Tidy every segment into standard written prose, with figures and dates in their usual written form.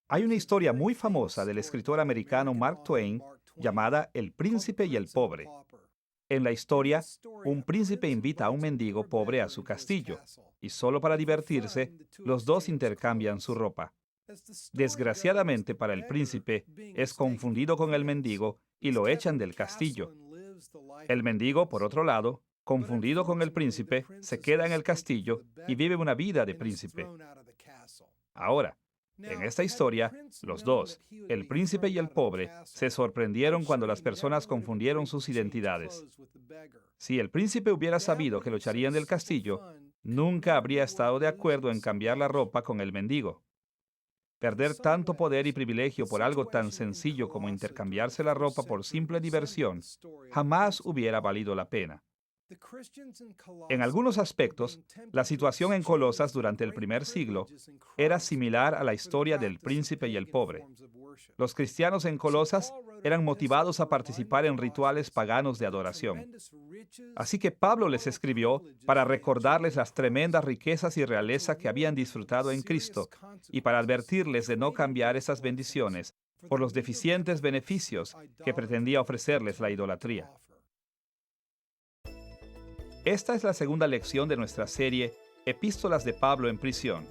Hay una historia muy famosa del escritor americano Mark Twain llamada El príncipe y el pobre. En la historia, un príncipe invita a un mendigo pobre a su castillo, y solo para divertirse, los dos intercambian su ropa. Desgraciadamente para el príncipe, es confundido con el mendigo y lo echan del castillo. El mendigo, por otro lado, confundido con el príncipe, se queda en el castillo y vive una vida de príncipe. Ahora, en esta historia, los dos, el príncipe y el pobre, se sorprendieron cuando las personas confundieron sus identidades. Si el príncipe hubiera sabido que lo echarían del castillo, nunca habría estado de acuerdo en cambiar la ropa con el mendigo. Perder tanto poder y privilegio por algo tan sencillo como intercambiarse la ropa por simple diversión jamás hubiera valido la pena. En algunos aspectos, la situación en Colosas durante el primer siglo era similar a la historia del príncipe y el pobre. Los cristianos en Colosas eran motivados a participar en rituales paganos de adoración. Así que Pablo les escribió para recordarles las tremendas riquezas y realeza que habían disfrutado en Cristo y para advertirles de no cambiar esas bendiciones por los deficientes beneficios que pretendía ofrecerles la idolatría. Esta es la segunda lección de nuestra serie Epístolas de Pablo en prisión,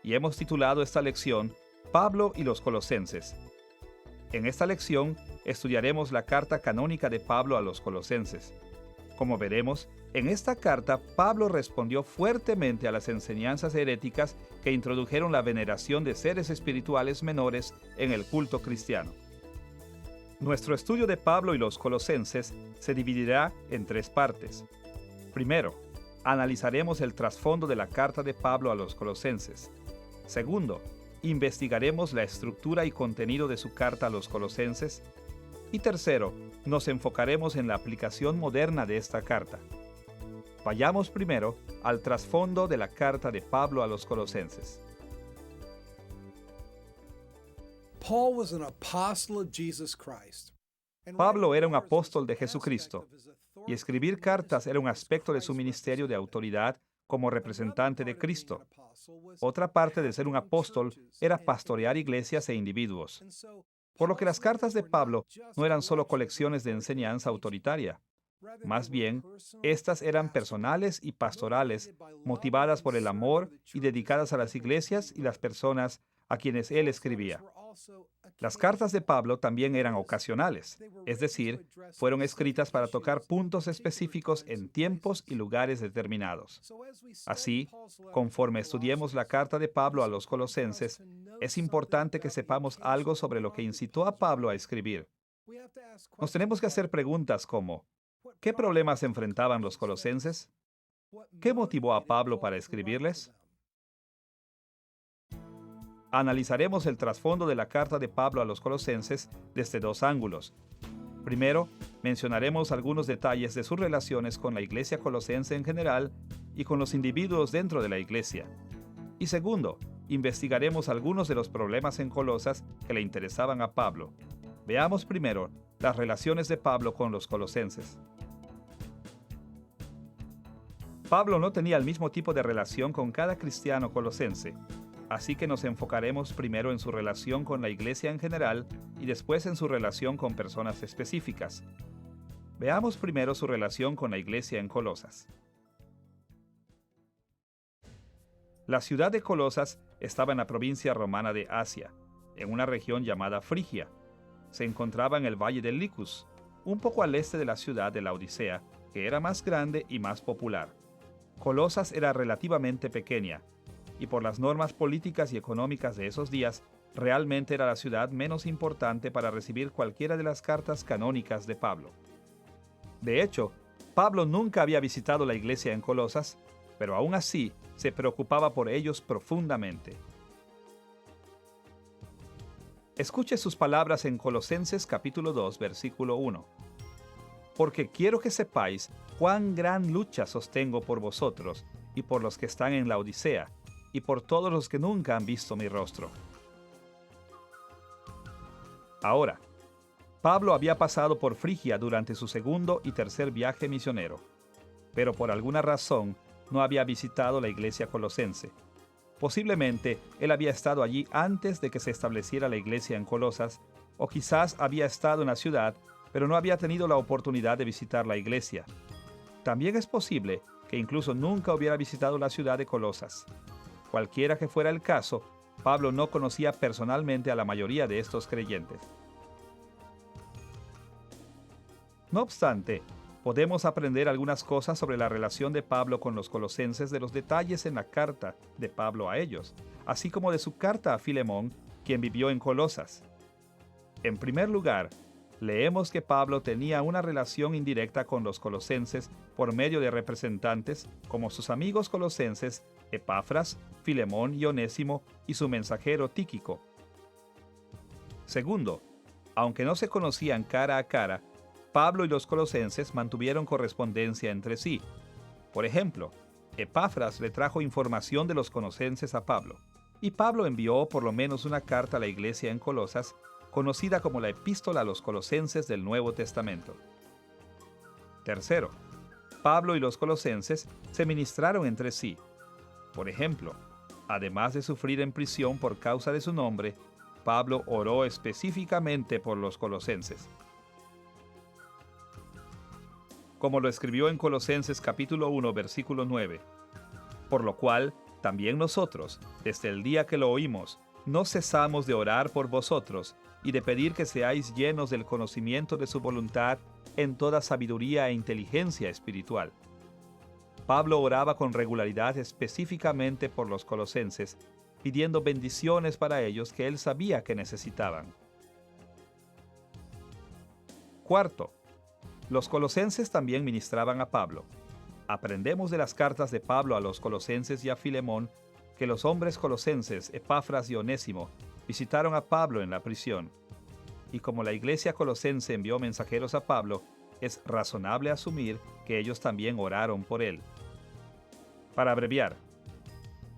y hemos titulado esta lección Pablo y los Colosenses. En esta lección estudiaremos la carta canónica de Pablo a los Colosenses. Como veremos, en esta carta Pablo respondió fuertemente a las enseñanzas heréticas que introdujeron la veneración de seres espirituales menores en el culto cristiano. Nuestro estudio de Pablo y los Colosenses se dividirá en tres partes. Primero, analizaremos el trasfondo de la carta de Pablo a los Colosenses. Segundo, investigaremos la estructura y contenido de su carta a los Colosenses. Y tercero, nos enfocaremos en la aplicación moderna de esta carta. Vayamos primero al trasfondo de la carta de Pablo a los Colosenses. Pablo era un apóstol de Jesucristo, y escribir cartas era un aspecto de su ministerio de autoridad como representante de Cristo. Otra parte de ser un apóstol era pastorear iglesias e individuos. Por lo que las cartas de Pablo no eran solo colecciones de enseñanza autoritaria. Más bien, estas eran personales y pastorales, motivadas por el amor y dedicadas a las iglesias y las personas a quienes él escribía. Las cartas de Pablo también eran ocasionales, es decir, fueron escritas para tocar puntos específicos en tiempos y lugares determinados. Así, conforme estudiemos la carta de Pablo a los Colosenses, es importante que sepamos algo sobre lo que incitó a Pablo a escribir. Nos tenemos que hacer preguntas como: ¿qué problemas enfrentaban los colosenses? ¿Qué motivó a Pablo para escribirles? Analizaremos el trasfondo de la carta de Pablo a los Colosenses desde dos ángulos. Primero, mencionaremos algunos detalles de sus relaciones con la iglesia colosense en general y con los individuos dentro de la iglesia. Y segundo, investigaremos algunos de los problemas en Colosas que le interesaban a Pablo. Veamos primero las relaciones de Pablo con los colosenses. Pablo no tenía el mismo tipo de relación con cada cristiano colosense. Así que nos enfocaremos primero en su relación con la iglesia en general y después en su relación con personas específicas. Veamos primero su relación con la iglesia en Colosas. La ciudad de Colosas estaba en la provincia romana de Asia, en una región llamada Frigia. Se encontraba en el valle del Licus, un poco al este de la ciudad de Laodicea, que era más grande y más popular. Colosas era relativamente pequeña, y por las normas políticas y económicas de esos días, realmente era la ciudad menos importante para recibir cualquiera de las cartas canónicas de Pablo. De hecho, Pablo nunca había visitado la iglesia en Colosas, pero aún así se preocupaba por ellos profundamente. Escuche sus palabras en Colosenses capítulo 2, versículo 1. Porque quiero que sepáis cuán gran lucha sostengo por vosotros y por los que están en la Odisea, y por todos los que nunca han visto mi rostro. Ahora, Pablo había pasado por Frigia durante su segundo y tercer viaje misionero, pero por alguna razón no había visitado la iglesia colosense. Posiblemente él había estado allí antes de que se estableciera la iglesia en Colosas, o quizás había estado en la ciudad, pero no había tenido la oportunidad de visitar la iglesia. También es posible que incluso nunca hubiera visitado la ciudad de Colosas. Cualquiera que fuera el caso, Pablo no conocía personalmente a la mayoría de estos creyentes. No obstante, podemos aprender algunas cosas sobre la relación de Pablo con los colosenses de los detalles en la carta de Pablo a ellos, así como de su carta a Filemón, quien vivió en Colosas. En primer lugar, leemos que Pablo tenía una relación indirecta con los colosenses por medio de representantes como sus amigos colosenses Epafras, Filemón y Onésimo y su mensajero Tíquico. Segundo, aunque no se conocían cara a cara, Pablo y los colosenses mantuvieron correspondencia entre sí. Por ejemplo, Epafras le trajo información de los colosenses a Pablo, y Pablo envió por lo menos una carta a la iglesia en Colosas, conocida como la Epístola a los Colosenses del Nuevo Testamento. Tercero, Pablo y los colosenses se ministraron entre sí. Por ejemplo, además de sufrir en prisión por causa de su nombre, Pablo oró específicamente por los colosenses. Como lo escribió en Colosenses capítulo 1, versículo 9. Por lo cual, también nosotros, desde el día que lo oímos, no cesamos de orar por vosotros y de pedir que seáis llenos del conocimiento de su voluntad en toda sabiduría e inteligencia espiritual. Pablo oraba con regularidad específicamente por los colosenses, pidiendo bendiciones para ellos que él sabía que necesitaban. Cuarto, los colosenses también ministraban a Pablo. Aprendemos de las cartas de Pablo a los colosenses y a Filemón que los hombres colosenses, Epafras y Onésimo, visitaron a Pablo en la prisión. Y como la iglesia colosense envió mensajeros a Pablo, es razonable asumir que ellos también oraron por él. Para abreviar,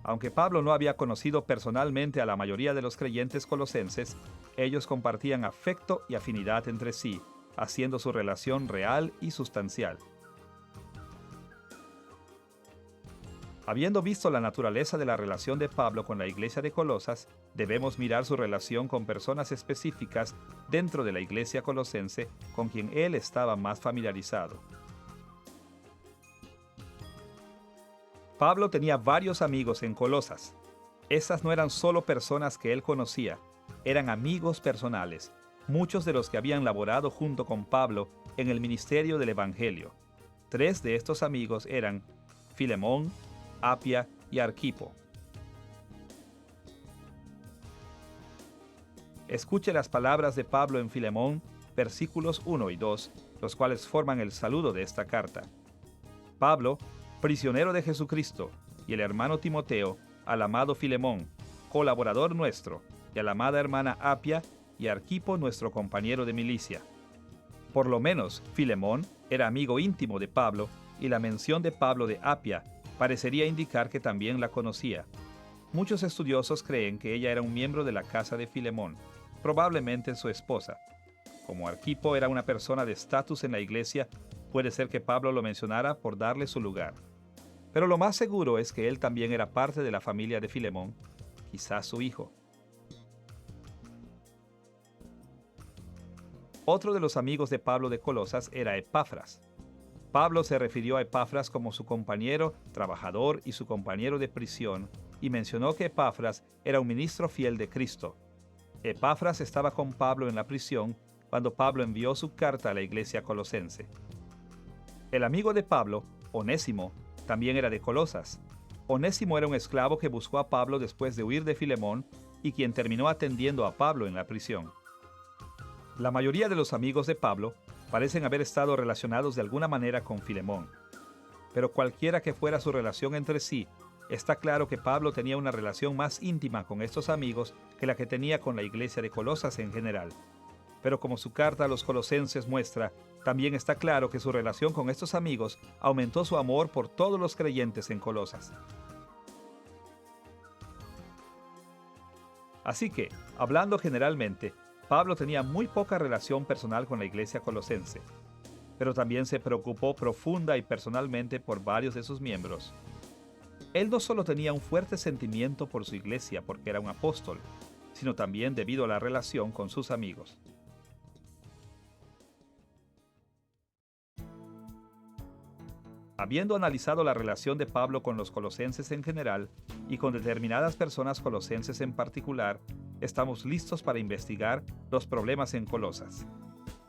aunque Pablo no había conocido personalmente a la mayoría de los creyentes colosenses, ellos compartían afecto y afinidad entre sí, haciendo su relación real y sustancial. Habiendo visto la naturaleza de la relación de Pablo con la iglesia de Colosas, debemos mirar su relación con personas específicas dentro de la iglesia colosense con quien él estaba más familiarizado. Pablo tenía varios amigos en Colosas. Esas no eran solo personas que él conocía, eran amigos personales, muchos de los que habían laborado junto con Pablo en el ministerio del Evangelio. 3 de estos amigos eran Filemón, Apia y Arquipo. Escuche las palabras de Pablo en Filemón, versículos 1 y 2, los cuales forman el saludo de esta carta. Pablo, prisionero de Jesucristo, y el hermano Timoteo, al amado Filemón, colaborador nuestro, y a la amada hermana Apia, y Arquipo, nuestro compañero de milicia. Por lo menos, Filemón era amigo íntimo de Pablo, y la mención de Pablo de Apia parecería indicar que también la conocía. Muchos estudiosos creen que ella era un miembro de la casa de Filemón, probablemente su esposa. Como Arquipo era una persona de estatus en la iglesia, puede ser que Pablo lo mencionara por darle su lugar. Pero lo más seguro es que él también era parte de la familia de Filemón, quizás su hijo. Otro de los amigos de Pablo de Colosas era Epafras. Pablo se refirió a Epafras como su compañero, trabajador y su compañero de prisión, y mencionó que Epafras era un ministro fiel de Cristo. Epafras estaba con Pablo en la prisión cuando Pablo envió su carta a la iglesia colosense. El amigo de Pablo, Onésimo, también era de Colosas. Onésimo era un esclavo que buscó a Pablo después de huir de Filemón y quien terminó atendiendo a Pablo en la prisión. La mayoría de los amigos de Pablo parecen haber estado relacionados de alguna manera con Filemón. Pero cualquiera que fuera su relación entre sí, está claro que Pablo tenía una relación más íntima con estos amigos que la que tenía con la iglesia de Colosas en general. Pero como su carta a los colosenses muestra, también está claro que su relación con estos amigos aumentó su amor por todos los creyentes en Colosas. Así que, hablando generalmente, Pablo tenía muy poca relación personal con la iglesia colosense, pero también se preocupó profunda y personalmente por varios de sus miembros. Él no solo tenía un fuerte sentimiento por su iglesia porque era un apóstol, sino también debido a la relación con sus amigos. Habiendo analizado la relación de Pablo con los colosenses en general y con determinadas personas colosenses en particular, estamos listos para investigar los problemas en Colosas.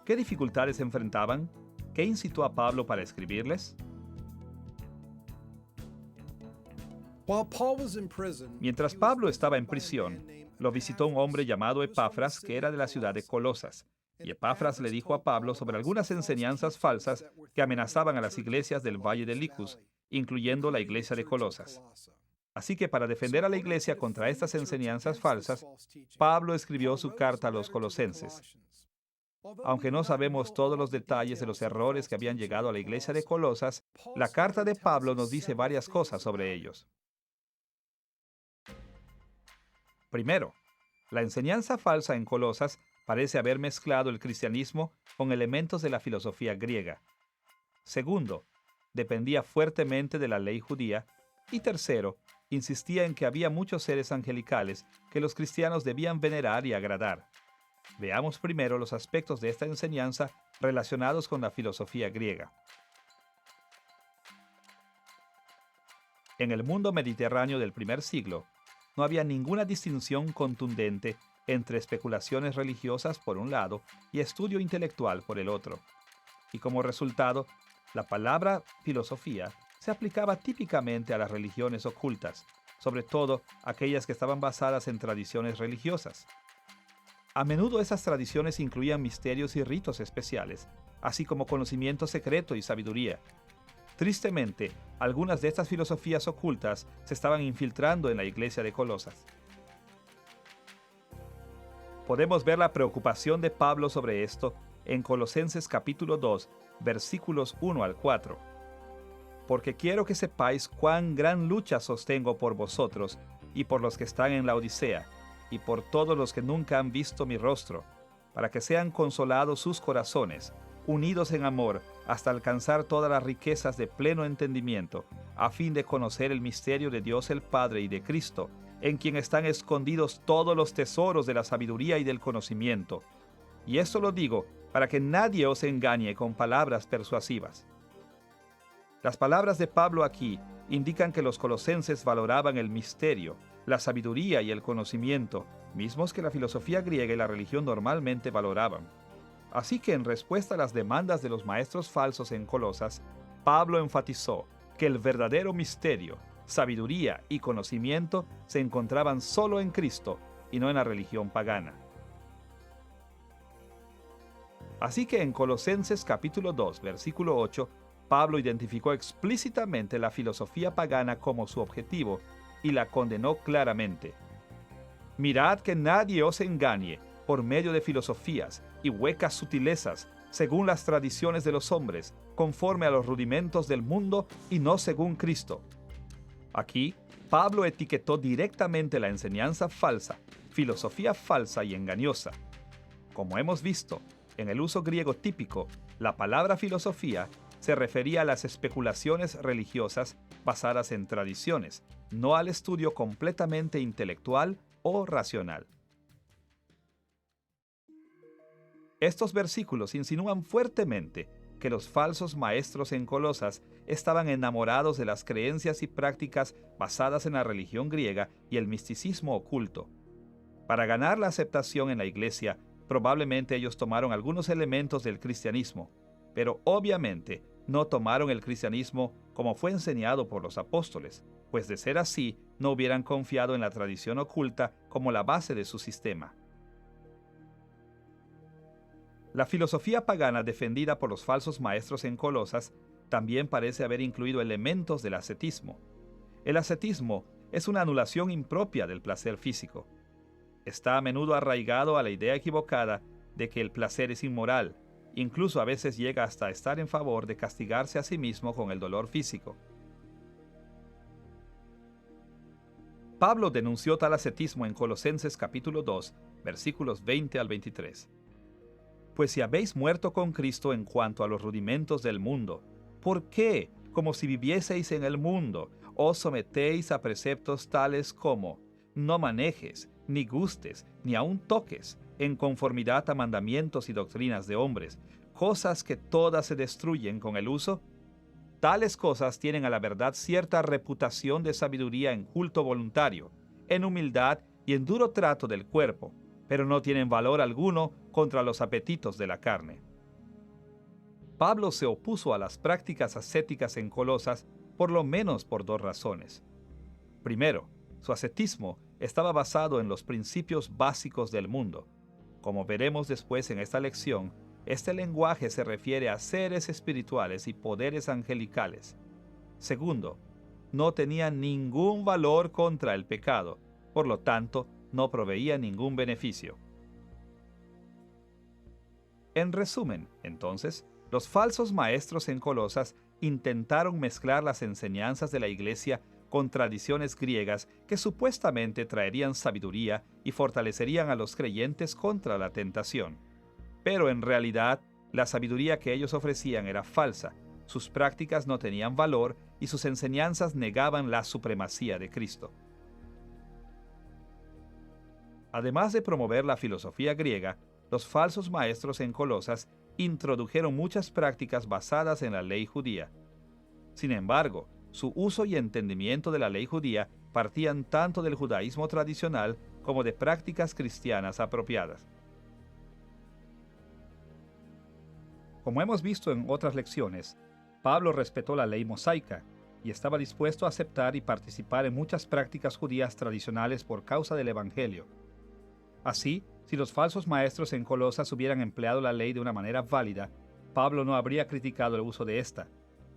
¿Qué dificultades enfrentaban? ¿Qué incitó a Pablo para escribirles? Mientras Pablo estaba en prisión, lo visitó un hombre llamado Epafras, que era de la ciudad de Colosas. Y Epafras le dijo a Pablo sobre algunas enseñanzas falsas que amenazaban a las iglesias del Valle de Licus, incluyendo la iglesia de Colosas. Así que para defender a la iglesia contra estas enseñanzas falsas, Pablo escribió su carta a los colosenses. Aunque no sabemos todos los detalles de los errores que habían llegado a la iglesia de Colosas, la carta de Pablo nos dice varias cosas sobre ellos. Primero, la enseñanza falsa en Colosas parece haber mezclado el cristianismo con elementos de la filosofía griega. Segundo, dependía fuertemente de la ley judía. Y tercero, insistía en que había muchos seres angelicales que los cristianos debían venerar y agradar. Veamos primero los aspectos de esta enseñanza relacionados con la filosofía griega. En el mundo mediterráneo del primer siglo, no había ninguna distinción contundente entre especulaciones religiosas por un lado y estudio intelectual por el otro. Y como resultado, la palabra filosofía se aplicaba típicamente a las religiones ocultas, sobre todo aquellas que estaban basadas en tradiciones religiosas. A menudo esas tradiciones incluían misterios y ritos especiales, así como conocimiento secreto y sabiduría. Tristemente, algunas de estas filosofías ocultas se estaban infiltrando en la iglesia de Colosas. Podemos ver la preocupación de Pablo sobre esto en Colosenses capítulo 2, versículos 1 al 4. Porque quiero que sepáis cuán gran lucha sostengo por vosotros y por los que están en la Odisea, y por todos los que nunca han visto mi rostro, para que sean consolados sus corazones, unidos en amor, hasta alcanzar todas las riquezas de pleno entendimiento, a fin de conocer el misterio de Dios el Padre y de Cristo, en quien están escondidos todos los tesoros de la sabiduría y del conocimiento. Y esto lo digo para que nadie os engañe con palabras persuasivas. Las palabras de Pablo aquí indican que los colosenses valoraban el misterio, la sabiduría y el conocimiento, mismos que la filosofía griega y la religión normalmente valoraban. Así que en respuesta a las demandas de los maestros falsos en Colosas, Pablo enfatizó que el verdadero misterio, sabiduría y conocimiento se encontraban solo en Cristo y no en la religión pagana. Así que en Colosenses capítulo 2, versículo 8, Pablo identificó explícitamente la filosofía pagana como su objetivo y la condenó claramente. Mirad que nadie os engañe por medio de filosofías y huecas sutilezas, según las tradiciones de los hombres, conforme a los rudimentos del mundo y no según Cristo. Aquí, Pablo etiquetó directamente la enseñanza falsa, filosofía falsa y engañosa. Como hemos visto, en el uso griego típico, la palabra filosofía se refería a las especulaciones religiosas basadas en tradiciones, no al estudio completamente intelectual o racional. Estos versículos insinúan fuertemente que los falsos maestros en Colosas estaban enamorados de las creencias y prácticas basadas en la religión griega y el misticismo oculto. Para ganar la aceptación en la iglesia, probablemente ellos tomaron algunos elementos del cristianismo, pero obviamente no tomaron el cristianismo como fue enseñado por los apóstoles, pues de ser así, no hubieran confiado en la tradición oculta como la base de su sistema. La filosofía pagana defendida por los falsos maestros en Colosas también parece haber incluido elementos del ascetismo. El ascetismo es una anulación impropia del placer físico. Está a menudo arraigado a la idea equivocada de que el placer es inmoral, incluso a veces llega hasta estar en favor de castigarse a sí mismo con el dolor físico. Pablo denunció tal ascetismo en Colosenses capítulo 2, versículos 20 al 23. Pues si habéis muerto con Cristo en cuanto a los rudimentos del mundo, ¿por qué, como si vivieseis en el mundo, os sometéis a preceptos tales como: no manejes, ni gustes, ni aun toques, en conformidad a mandamientos y doctrinas de hombres, cosas que todas se destruyen con el uso. Tales cosas tienen a la verdad cierta reputación de sabiduría en culto voluntario, en humildad y en duro trato del cuerpo, pero no tienen valor alguno contra los apetitos de la carne. Pablo se opuso a las prácticas ascéticas en Colosas por lo menos por dos razones. Primero, su ascetismo estaba basado en los principios básicos del mundo. Como veremos después en esta lección, este lenguaje se refiere a seres espirituales y poderes angelicales. Segundo, no tenía ningún valor contra el pecado, por lo tanto, no proveía ningún beneficio. En resumen, entonces, los falsos maestros en Colosas intentaron mezclar las enseñanzas de la Iglesia con tradiciones griegas que supuestamente traerían sabiduría y fortalecerían a los creyentes contra la tentación. Pero en realidad, la sabiduría que ellos ofrecían era falsa, sus prácticas no tenían valor y sus enseñanzas negaban la supremacía de Cristo. Además de promover la filosofía griega, los falsos maestros en Colosas introdujeron muchas prácticas basadas en la ley judía. Sin embargo, su uso y entendimiento de la ley judía partían tanto del judaísmo tradicional como de prácticas cristianas apropiadas. Como hemos visto en otras lecciones, Pablo respetó la ley mosaica y estaba dispuesto a aceptar y participar en muchas prácticas judías tradicionales por causa del Evangelio. Así, si los falsos maestros en Colosas hubieran empleado la ley de una manera válida, Pablo no habría criticado el uso de esta.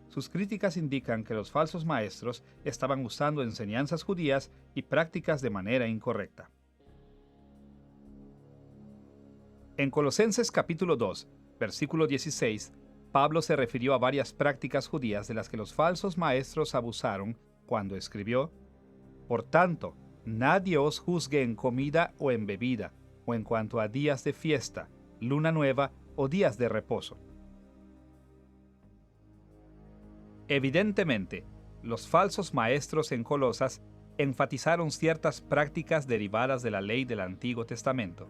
Sus críticas indican que los falsos maestros estaban usando enseñanzas judías y prácticas de manera incorrecta. En Colosenses capítulo 2, versículo 16, Pablo se refirió a varias prácticas judías de las que los falsos maestros abusaron cuando escribió: Por tanto, nadie os juzgue en comida o en bebida, o en cuanto a días de fiesta, luna nueva o días de reposo. Evidentemente, los falsos maestros en Colosas enfatizaron ciertas prácticas derivadas de la ley del Antiguo Testamento.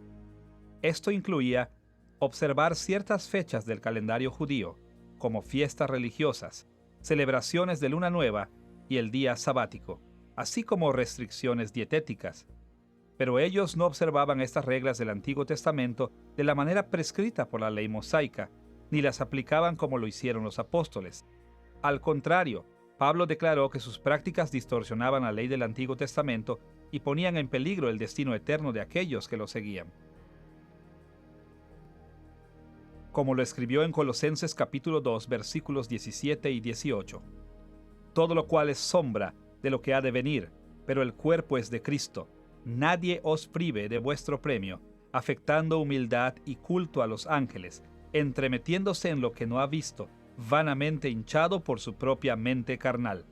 Esto incluía observar ciertas fechas del calendario judío, como fiestas religiosas, celebraciones de luna nueva y el día sabático, así como restricciones dietéticas. Pero ellos no observaban estas reglas del Antiguo Testamento de la manera prescrita por la ley mosaica, ni las aplicaban como lo hicieron los apóstoles. Al contrario, Pablo declaró que sus prácticas distorsionaban la ley del Antiguo Testamento y ponían en peligro el destino eterno de aquellos que lo seguían. Como lo escribió en Colosenses capítulo 2, versículos 17 y 18. Todo lo cual es sombra de lo que ha de venir, pero el cuerpo es de Cristo. Nadie os prive de vuestro premio, afectando humildad y culto a los ángeles, entremetiéndose en lo que no ha visto, vanamente hinchado por su propia mente carnal.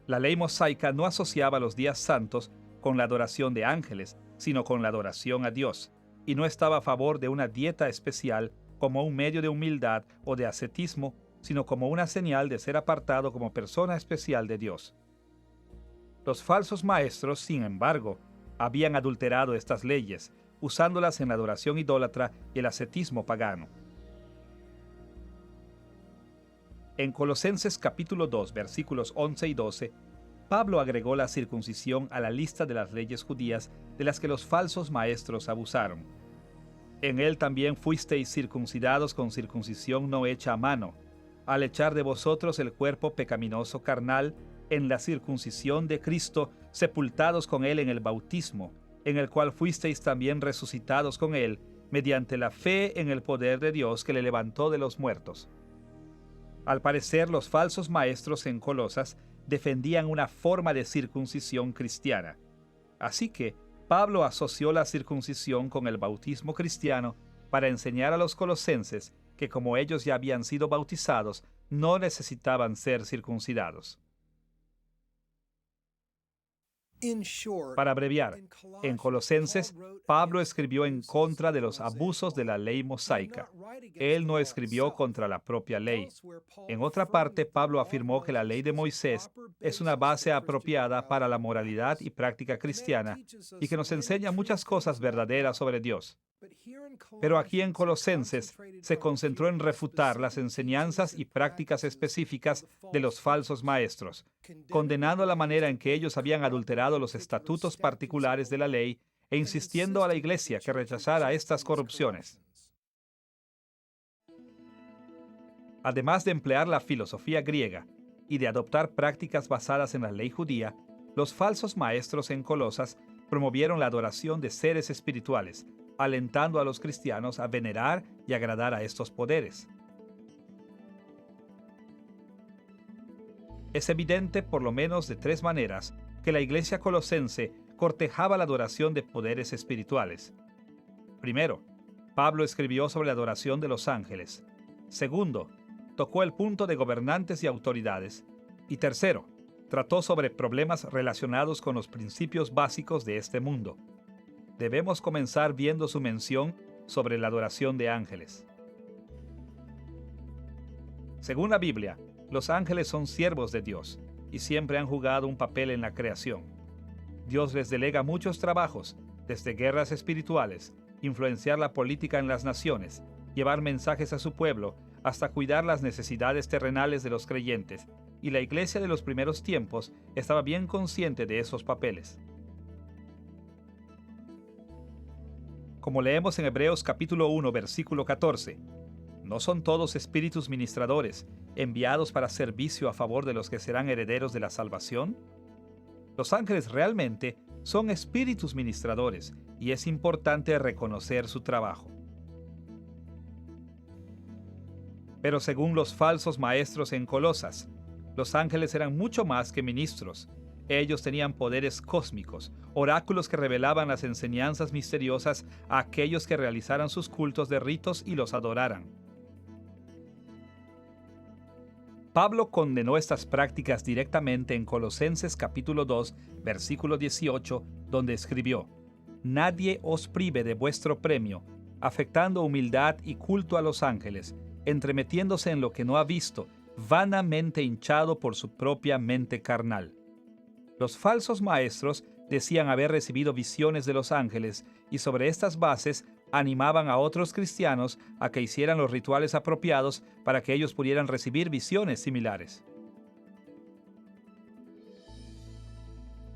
La ley mosaica no asociaba los días santos con la adoración de ángeles, sino con la adoración a Dios, y no estaba a favor de una dieta especial como un medio de humildad o de ascetismo, sino como una señal de ser apartado como persona especial de Dios. Los falsos maestros, sin embargo, habían adulterado estas leyes, usándolas en la adoración idólatra y el ascetismo pagano. En Colosenses capítulo 2, versículos 11 y 12, Pablo agregó la circuncisión a la lista de las leyes judías de las que los falsos maestros abusaron. En él también fuisteis circuncidados con circuncisión no hecha a mano, al echar de vosotros el cuerpo pecaminoso carnal en la circuncisión de Cristo, sepultados con él en el bautismo, en el cual fuisteis también resucitados con él, mediante la fe en el poder de Dios que le levantó de los muertos. Al parecer, los falsos maestros en Colosas defendían una forma de circuncisión cristiana. Así que Pablo asoció la circuncisión con el bautismo cristiano para enseñar a los colosenses que, como ellos ya habían sido bautizados, no necesitaban ser circuncidados. Para abreviar, en Colosenses, Pablo escribió en contra de los abusos de la ley mosaica. Él no escribió contra la propia ley. En otra parte, Pablo afirmó que la ley de Moisés es una base apropiada para la moralidad y práctica cristiana y que nos enseña muchas cosas verdaderas sobre Dios. Pero aquí en Colosenses se concentró en refutar las enseñanzas y prácticas específicas de los falsos maestros, condenando la manera en que ellos habían adulterado los estatutos particulares de la ley e insistiendo a la iglesia que rechazara estas corrupciones. Además de emplear la filosofía griega y de adoptar prácticas basadas en la ley judía, los falsos maestros en Colosas promovieron la adoración de seres espirituales, alentando a los cristianos a venerar y agradar a estos poderes. Es evidente, por lo menos de tres maneras, que la iglesia colosense cortejaba la adoración de poderes espirituales. Primero, Pablo escribió sobre la adoración de los ángeles. Segundo, tocó el punto de gobernantes y autoridades. Y tercero, trató sobre problemas relacionados con los principios básicos de este mundo. Debemos comenzar viendo su mención sobre la adoración de ángeles. Según la Biblia, los ángeles son siervos de Dios y siempre han jugado un papel en la creación. Dios les delega muchos trabajos, desde guerras espirituales, influenciar la política en las naciones, llevar mensajes a su pueblo, hasta cuidar las necesidades terrenales de los creyentes, y la iglesia de los primeros tiempos estaba bien consciente de esos papeles. Como leemos en Hebreos capítulo 1, versículo 14, ¿no son todos espíritus ministradores, enviados para servicio a favor de los que serán herederos de la salvación? Los ángeles realmente son espíritus ministradores, y es importante reconocer su trabajo. Pero según los falsos maestros en Colosas, los ángeles eran mucho más que ministros. Ellos tenían poderes cósmicos, oráculos que revelaban las enseñanzas misteriosas a aquellos que realizaran sus cultos de ritos y los adoraran. Pablo condenó estas prácticas directamente en Colosenses capítulo 2, versículo 18, donde escribió: «Nadie os prive de vuestro premio, afectando humildad y culto a los ángeles, entremetiéndose en lo que no ha visto, vanamente hinchado por su propia mente carnal». Los falsos maestros decían haber recibido visiones de los ángeles y sobre estas bases animaban a otros cristianos a que hicieran los rituales apropiados para que ellos pudieran recibir visiones similares.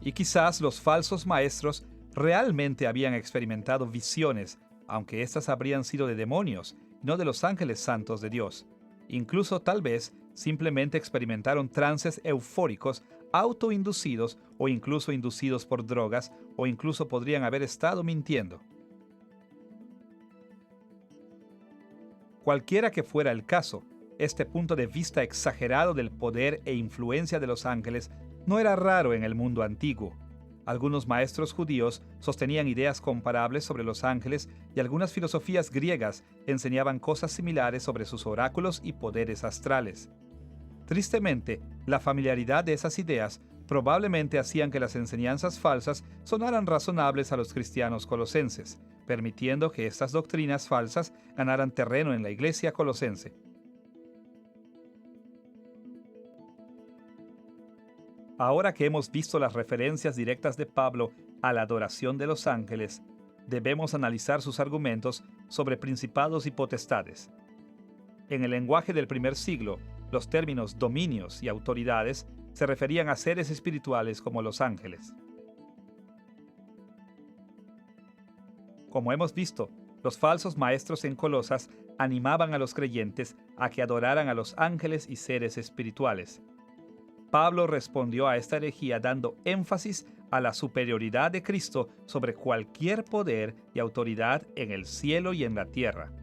Y quizás los falsos maestros realmente habían experimentado visiones, aunque éstas habrían sido de demonios, no de los ángeles santos de Dios. Incluso tal vez simplemente experimentaron trances eufóricos autoinducidos o incluso inducidos por drogas, o incluso podrían haber estado mintiendo. Cualquiera que fuera el caso, este punto de vista exagerado del poder e influencia de los ángeles no era raro en el mundo antiguo. Algunos maestros judíos sostenían ideas comparables sobre los ángeles y algunas filosofías griegas enseñaban cosas similares sobre sus oráculos y poderes astrales. Tristemente, la familiaridad de esas ideas probablemente hacían que las enseñanzas falsas sonaran razonables a los cristianos colosenses, permitiendo que estas doctrinas falsas ganaran terreno en la iglesia colosense. Ahora que hemos visto las referencias directas de Pablo a la adoración de los ángeles, debemos analizar sus argumentos sobre principados y potestades. En el lenguaje del primer siglo, los términos dominios y autoridades se referían a seres espirituales como los ángeles. Como hemos visto, los falsos maestros en Colosas animaban a los creyentes a que adoraran a los ángeles y seres espirituales. Pablo respondió a esta herejía dando énfasis a la superioridad de Cristo sobre cualquier poder y autoridad en el cielo y en la tierra.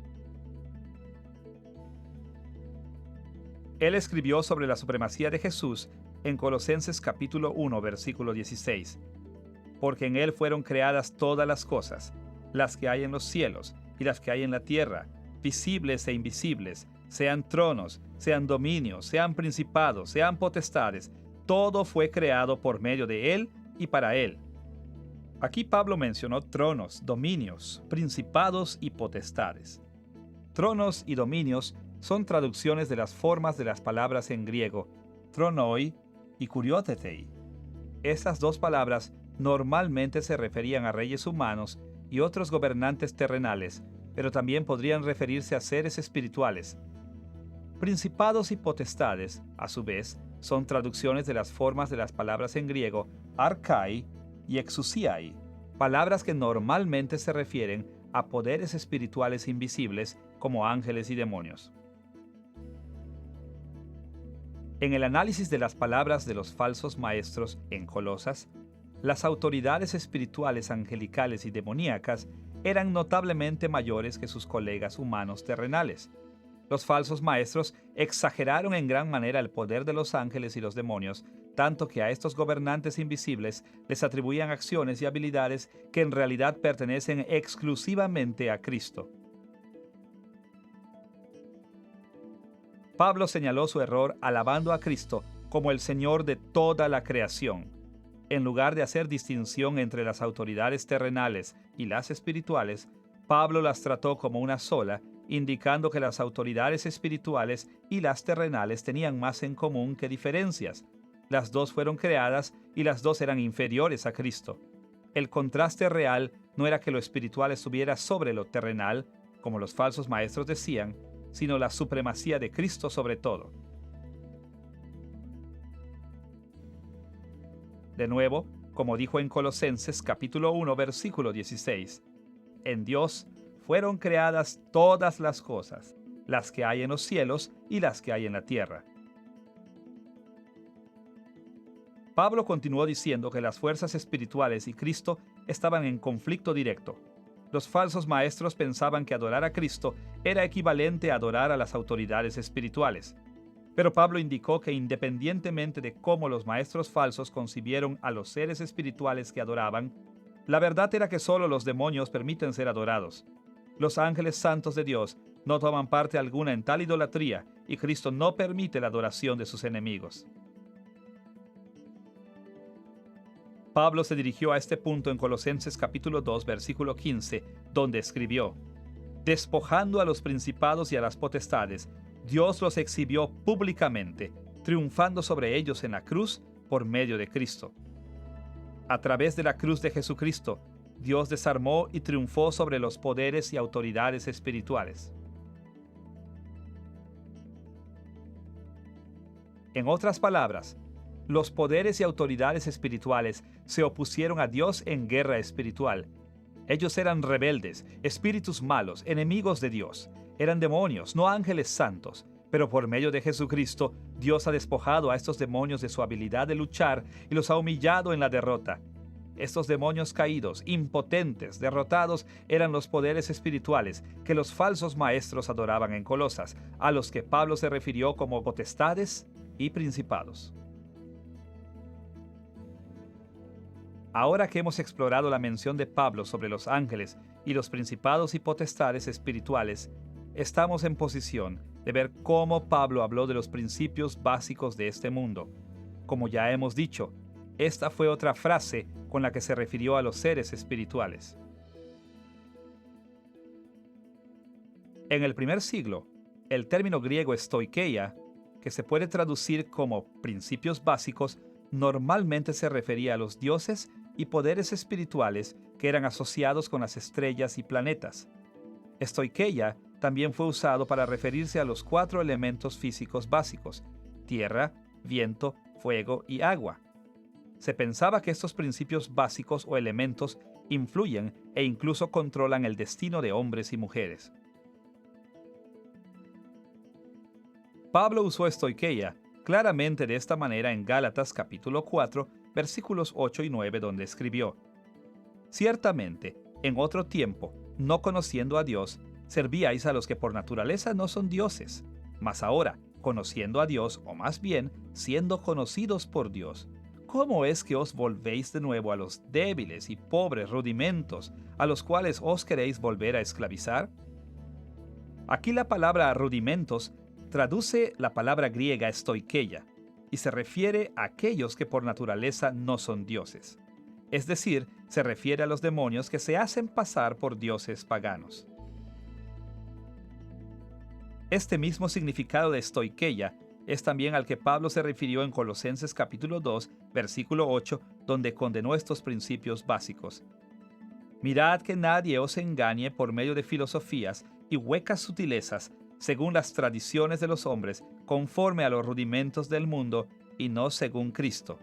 Él escribió sobre la supremacía de Jesús en Colosenses capítulo 1, versículo 16. Porque en Él fueron creadas todas las cosas, las que hay en los cielos y las que hay en la tierra, visibles e invisibles, sean tronos, sean dominios, sean principados, sean potestades. Todo fue creado por medio de Él y para Él. Aquí Pablo mencionó tronos, dominios, principados y potestades. Tronos y dominios son traducciones de las formas de las palabras en griego, tronoi y kuriothetei. Esas dos palabras normalmente se referían a reyes humanos y otros gobernantes terrenales, pero también podrían referirse a seres espirituales. Principados y potestades, a su vez, son traducciones de las formas de las palabras en griego arkai y exousiai, palabras que normalmente se refieren a poderes espirituales invisibles como ángeles y demonios. En el análisis de las palabras de los falsos maestros en Colosas, las autoridades espirituales angelicales y demoníacas eran notablemente mayores que sus colegas humanos terrenales. Los falsos maestros exageraron en gran manera el poder de los ángeles y los demonios, tanto que a estos gobernantes invisibles les atribuían acciones y habilidades que en realidad pertenecen exclusivamente a Cristo. Pablo señaló su error alabando a Cristo como el Señor de toda la creación. En lugar de hacer distinción entre las autoridades terrenales y las espirituales, Pablo las trató como una sola, indicando que las autoridades espirituales y las terrenales tenían más en común que diferencias. Las dos fueron creadas y las dos eran inferiores a Cristo. El contraste real no era que lo espiritual estuviera sobre lo terrenal, como los falsos maestros decían, sino la supremacía de Cristo sobre todo. De nuevo, como dijo en Colosenses capítulo 1, versículo 16, en Dios fueron creadas todas las cosas, las que hay en los cielos y las que hay en la tierra. Pablo continuó diciendo que las fuerzas espirituales y Cristo estaban en conflicto directo. Los falsos maestros pensaban que adorar a Cristo era equivalente a adorar a las autoridades espirituales. Pero Pablo indicó que independientemente de cómo los maestros falsos concibieron a los seres espirituales que adoraban, la verdad era que solo los demonios permiten ser adorados. Los ángeles santos de Dios no toman parte alguna en tal idolatría y Cristo no permite la adoración de sus enemigos. Pablo se dirigió a este punto en Colosenses capítulo 2, versículo 15, donde escribió: despojando a los principados y a las potestades, Dios los exhibió públicamente, triunfando sobre ellos en la cruz por medio de Cristo. A través de la cruz de Jesucristo, Dios desarmó y triunfó sobre los poderes y autoridades espirituales. En otras palabras, los poderes y autoridades espirituales se opusieron a Dios en guerra espiritual. Ellos eran rebeldes, espíritus malos, enemigos de Dios. Eran demonios, no ángeles santos. Pero por medio de Jesucristo, Dios ha despojado a estos demonios de su habilidad de luchar y los ha humillado en la derrota. Estos demonios caídos, impotentes, derrotados, eran los poderes espirituales que los falsos maestros adoraban en Colosas, a los que Pablo se refirió como potestades y principados. Ahora que hemos explorado la mención de Pablo sobre los ángeles y los principados y potestades espirituales, estamos en posición de ver cómo Pablo habló de los principios básicos de este mundo. Como ya hemos dicho, esta fue otra frase con la que se refirió a los seres espirituales. En el primer siglo, el término griego stoikeia, que se puede traducir como principios básicos, normalmente se refería a los dioses y poderes espirituales que eran asociados con las estrellas y planetas. Stoikeia también fue usado para referirse a los 4 elementos físicos básicos: tierra, viento, fuego y agua. Se pensaba que estos principios básicos o elementos influyen e incluso controlan el destino de hombres y mujeres. Pablo usó stoikeia claramente de esta manera en Gálatas capítulo 4, versículos 8 y 9, donde escribió: ciertamente, en otro tiempo, no conociendo a Dios, servíais a los que por naturaleza no son dioses, mas ahora, conociendo a Dios, o más bien, siendo conocidos por Dios, ¿cómo es que os volvéis de nuevo a los débiles y pobres rudimentos, a los cuales os queréis volver a esclavizar? Aquí la palabra rudimentos traduce la palabra griega stoikeia y se refiere a aquellos que por naturaleza no son dioses. Es decir, se refiere a los demonios que se hacen pasar por dioses paganos. Este mismo significado de stoicheia es también al que Pablo se refirió en Colosenses capítulo 2, versículo 8, donde condenó estos principios básicos. Mirad que nadie os engañe por medio de filosofías y huecas sutilezas, según las tradiciones de los hombres, conforme a los rudimentos del mundo y no según Cristo.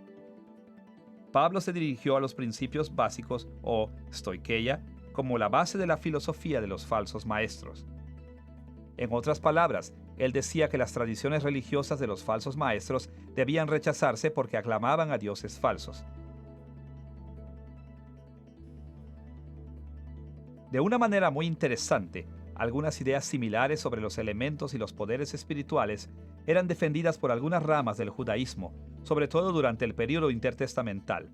Pablo se dirigió a los principios básicos, o stoicheia, como la base de la filosofía de los falsos maestros. En otras palabras, él decía que las tradiciones religiosas de los falsos maestros debían rechazarse porque aclamaban a dioses falsos. De una manera muy interesante, algunas ideas similares sobre los elementos y los poderes espirituales eran defendidas por algunas ramas del judaísmo, sobre todo durante el período intertestamental.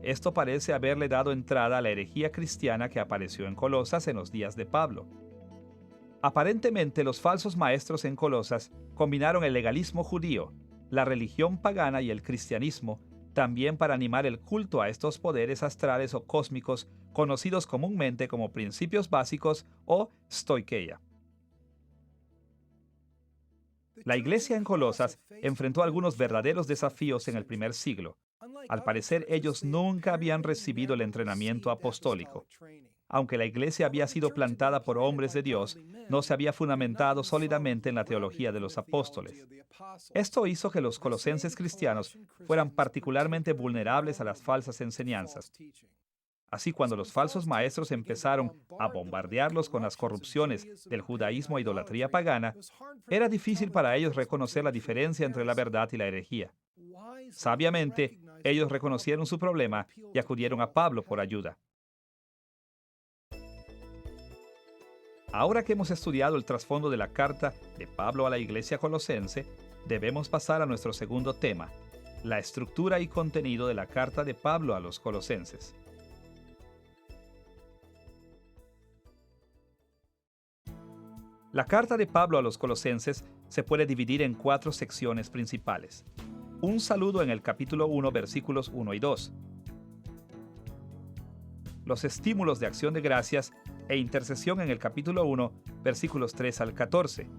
Esto parece haberle dado entrada a la herejía cristiana que apareció en Colosas en los días de Pablo. Aparentemente, los falsos maestros en Colosas combinaron el legalismo judío, la religión pagana y el cristianismo, también para animar el culto a estos poderes astrales o cósmicos conocidos comúnmente como principios básicos o stoicheia. La iglesia en Colosas enfrentó algunos verdaderos desafíos en el primer siglo. Al parecer, ellos nunca habían recibido el entrenamiento apostólico. Aunque la iglesia había sido plantada por hombres de Dios, no se había fundamentado sólidamente en la teología de los apóstoles. Esto hizo que los colosenses cristianos fueran particularmente vulnerables a las falsas enseñanzas. Así, cuando los falsos maestros empezaron a bombardearlos con las corrupciones del judaísmo e idolatría pagana, era difícil para ellos reconocer la diferencia entre la verdad y la herejía. Sabiamente, ellos reconocieron su problema y acudieron a Pablo por ayuda. Ahora que hemos estudiado el trasfondo de la carta de Pablo a la iglesia colosense, debemos pasar a nuestro segundo tema, la estructura y contenido de la carta de Pablo a los colosenses. La carta de Pablo a los colosenses se puede dividir en 4 secciones principales. Un saludo en el capítulo 1, versículos 1 y 2. Los estímulos de acción de gracias e intercesión en el capítulo 1, versículos 3 al 14.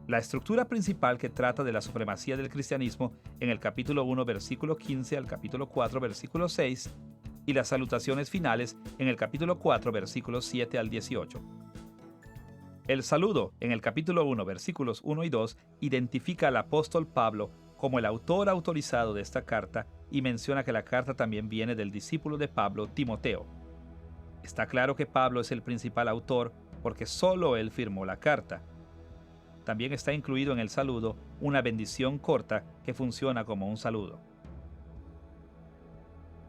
La estructura principal que trata de la supremacía del cristianismo en el capítulo 1, versículo 15 al capítulo 4, versículo 6, y las salutaciones finales en el capítulo 4, versículos 7 al 18. El saludo en el capítulo 1, versículos 1 y 2, identifica al apóstol Pablo como el autor autorizado de esta carta y menciona que la carta también viene del discípulo de Pablo, Timoteo. Está claro que Pablo es el principal autor porque solo él firmó la carta. También está incluido en el saludo una bendición corta que funciona como un saludo.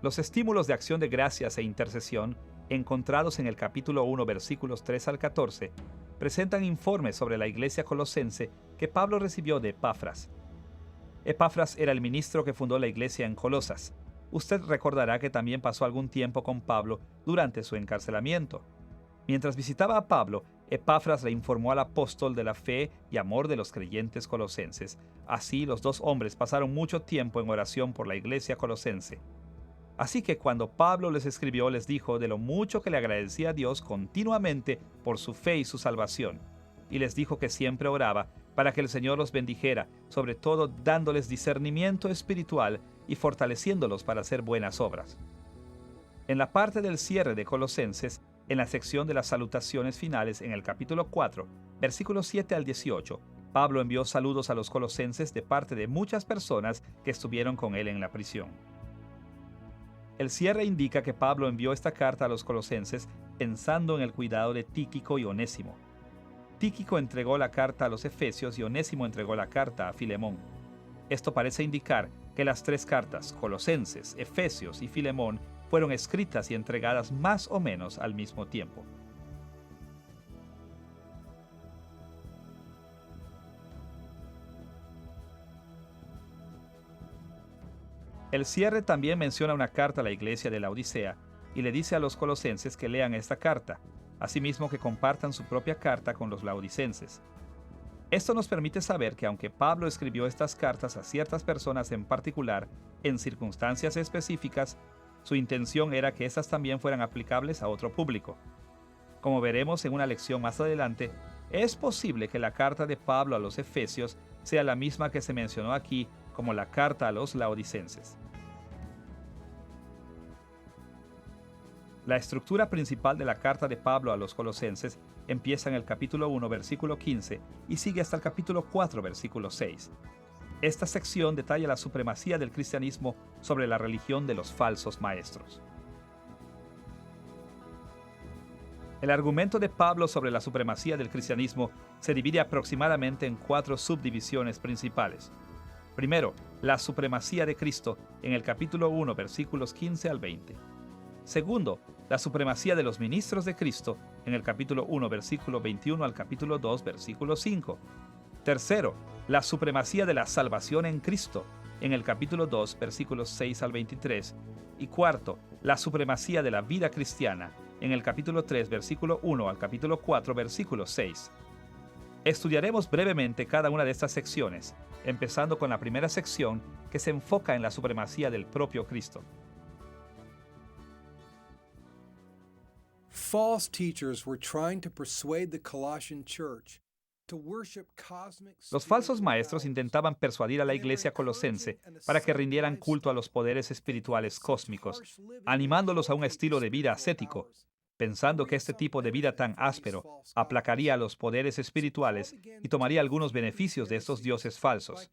Los estímulos de acción de gracias e intercesión, encontrados en el capítulo 1, versículos 3 al 14, presentan informes sobre la iglesia colosense que Pablo recibió de Epafras. Epafras era el ministro que fundó la iglesia en Colosas. Usted recordará que también pasó algún tiempo con Pablo durante su encarcelamiento. Mientras visitaba a Pablo, Epafras le informó al apóstol de la fe y amor de los creyentes colosenses. Así, los dos hombres pasaron mucho tiempo en oración por la iglesia colosense. Así que cuando Pablo les escribió, les dijo de lo mucho que le agradecía a Dios continuamente por su fe y su salvación. Y les dijo que siempre oraba para que el Señor los bendijera, sobre todo dándoles discernimiento espiritual y fortaleciéndolos para hacer buenas obras. En la parte del cierre de Colosenses, en la sección de las salutaciones finales en el capítulo 4, versículos 7 al 18, Pablo envió saludos a los colosenses de parte de muchas personas que estuvieron con él en la prisión. El cierre indica que Pablo envió esta carta a los colosenses pensando en el cuidado de Tíquico y Onésimo. Tíquico entregó la carta a los efesios y Onésimo entregó la carta a Filemón. Esto parece indicar que las 3 cartas, Colosenses, Efesios y Filemón, fueron escritas y entregadas más o menos al mismo tiempo. El cierre también menciona una carta a la iglesia de Laodicea y le dice a los colosenses que lean esta carta, asimismo que compartan su propia carta con los laodicenses. Esto nos permite saber que aunque Pablo escribió estas cartas a ciertas personas en particular, en circunstancias específicas, Su intención era que estas también fueran aplicables a otro público. Como veremos en una lección más adelante, es posible que la carta de Pablo a los Efesios sea la misma que se mencionó aquí como la carta a los laodicenses. La estructura principal de la carta de Pablo a los colosenses empieza en el capítulo 1, versículo 15 y sigue hasta el capítulo 4, versículo 6. Esta sección detalla la supremacía del cristianismo sobre la religión de los falsos maestros. El argumento de Pablo sobre la supremacía del cristianismo se divide aproximadamente en 4 subdivisiones principales. Primero, la supremacía de Cristo en el capítulo 1, versículos 15 al 20. Segundo, la supremacía de los ministros de Cristo en el capítulo 1, versículo 21 al capítulo 2, versículo 5. Tercero, la supremacía de la salvación en Cristo en el capítulo 2, versículos 6 al 23. Y cuarto, la supremacía de la vida cristiana en el capítulo 3, versículo 1 al capítulo 4, versículo 6. Estudiaremos brevemente cada una de estas secciones, empezando con la primera sección que se enfoca en la supremacía del propio Cristo. False teachers were trying to persuade the Colossian church. Los falsos maestros intentaban persuadir a la iglesia colosense para que rindieran culto a los poderes espirituales cósmicos, animándolos a un estilo de vida ascético, pensando que este tipo de vida tan áspero aplacaría a los poderes espirituales y tomaría algunos beneficios de estos dioses falsos.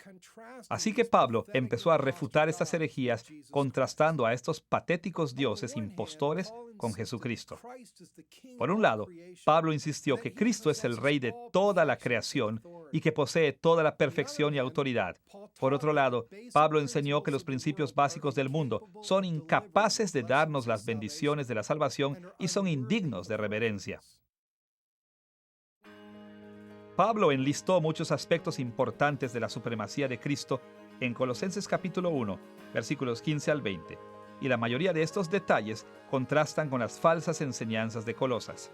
Así que Pablo empezó a refutar estas herejías contrastando a estos patéticos dioses impostores con Jesucristo. Por un lado, Pablo insistió que Cristo es el Rey de toda la creación y que posee toda la perfección y autoridad. Por otro lado, Pablo enseñó que los principios básicos del mundo son incapaces de darnos las bendiciones de la salvación y son indignos de reverencia. Pablo enlistó muchos aspectos importantes de la supremacía de Cristo en Colosenses capítulo 1, versículos 15 al 20, y la mayoría de estos detalles contrastan con las falsas enseñanzas de Colosas.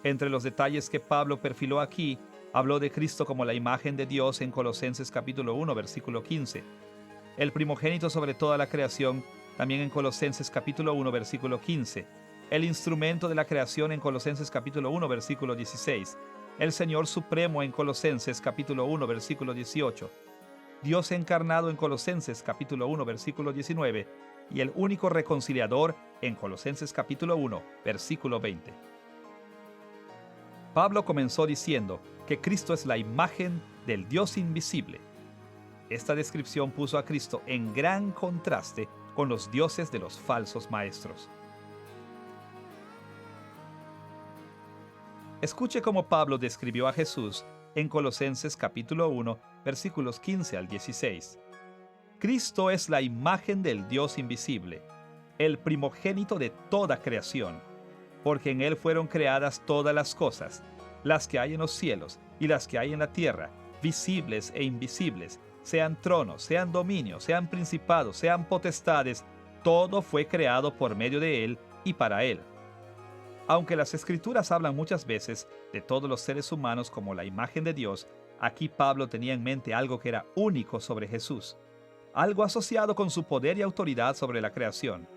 Entre los detalles que Pablo perfiló aquí, habló de Cristo como la imagen de Dios en Colosenses capítulo 1, versículo 15, el primogénito sobre toda la creación, también en Colosenses capítulo 1, versículo 15, el instrumento de la creación en Colosenses capítulo 1, versículo 16, el Señor Supremo en Colosenses capítulo 1, versículo 18, Dios encarnado en Colosenses capítulo 1, versículo 19, y el único reconciliador en Colosenses capítulo 1, versículo 20. Pablo comenzó diciendo que Cristo es la imagen del Dios invisible. Esta descripción puso a Cristo en gran contraste con los dioses de los falsos maestros. Escuche cómo Pablo describió a Jesús en Colosenses capítulo 1, versículos 15 al 16. Cristo es la imagen del Dios invisible, el primogénito de toda creación, porque en Él fueron creadas todas las cosas, las que hay en los cielos y las que hay en la tierra, visibles e invisibles, sean tronos, sean dominios, sean principados, sean potestades, todo fue creado por medio de Él y para Él. Aunque las Escrituras hablan muchas veces de todos los seres humanos como la imagen de Dios, aquí Pablo tenía en mente algo que era único sobre Jesús, algo asociado con su poder y autoridad sobre la creación.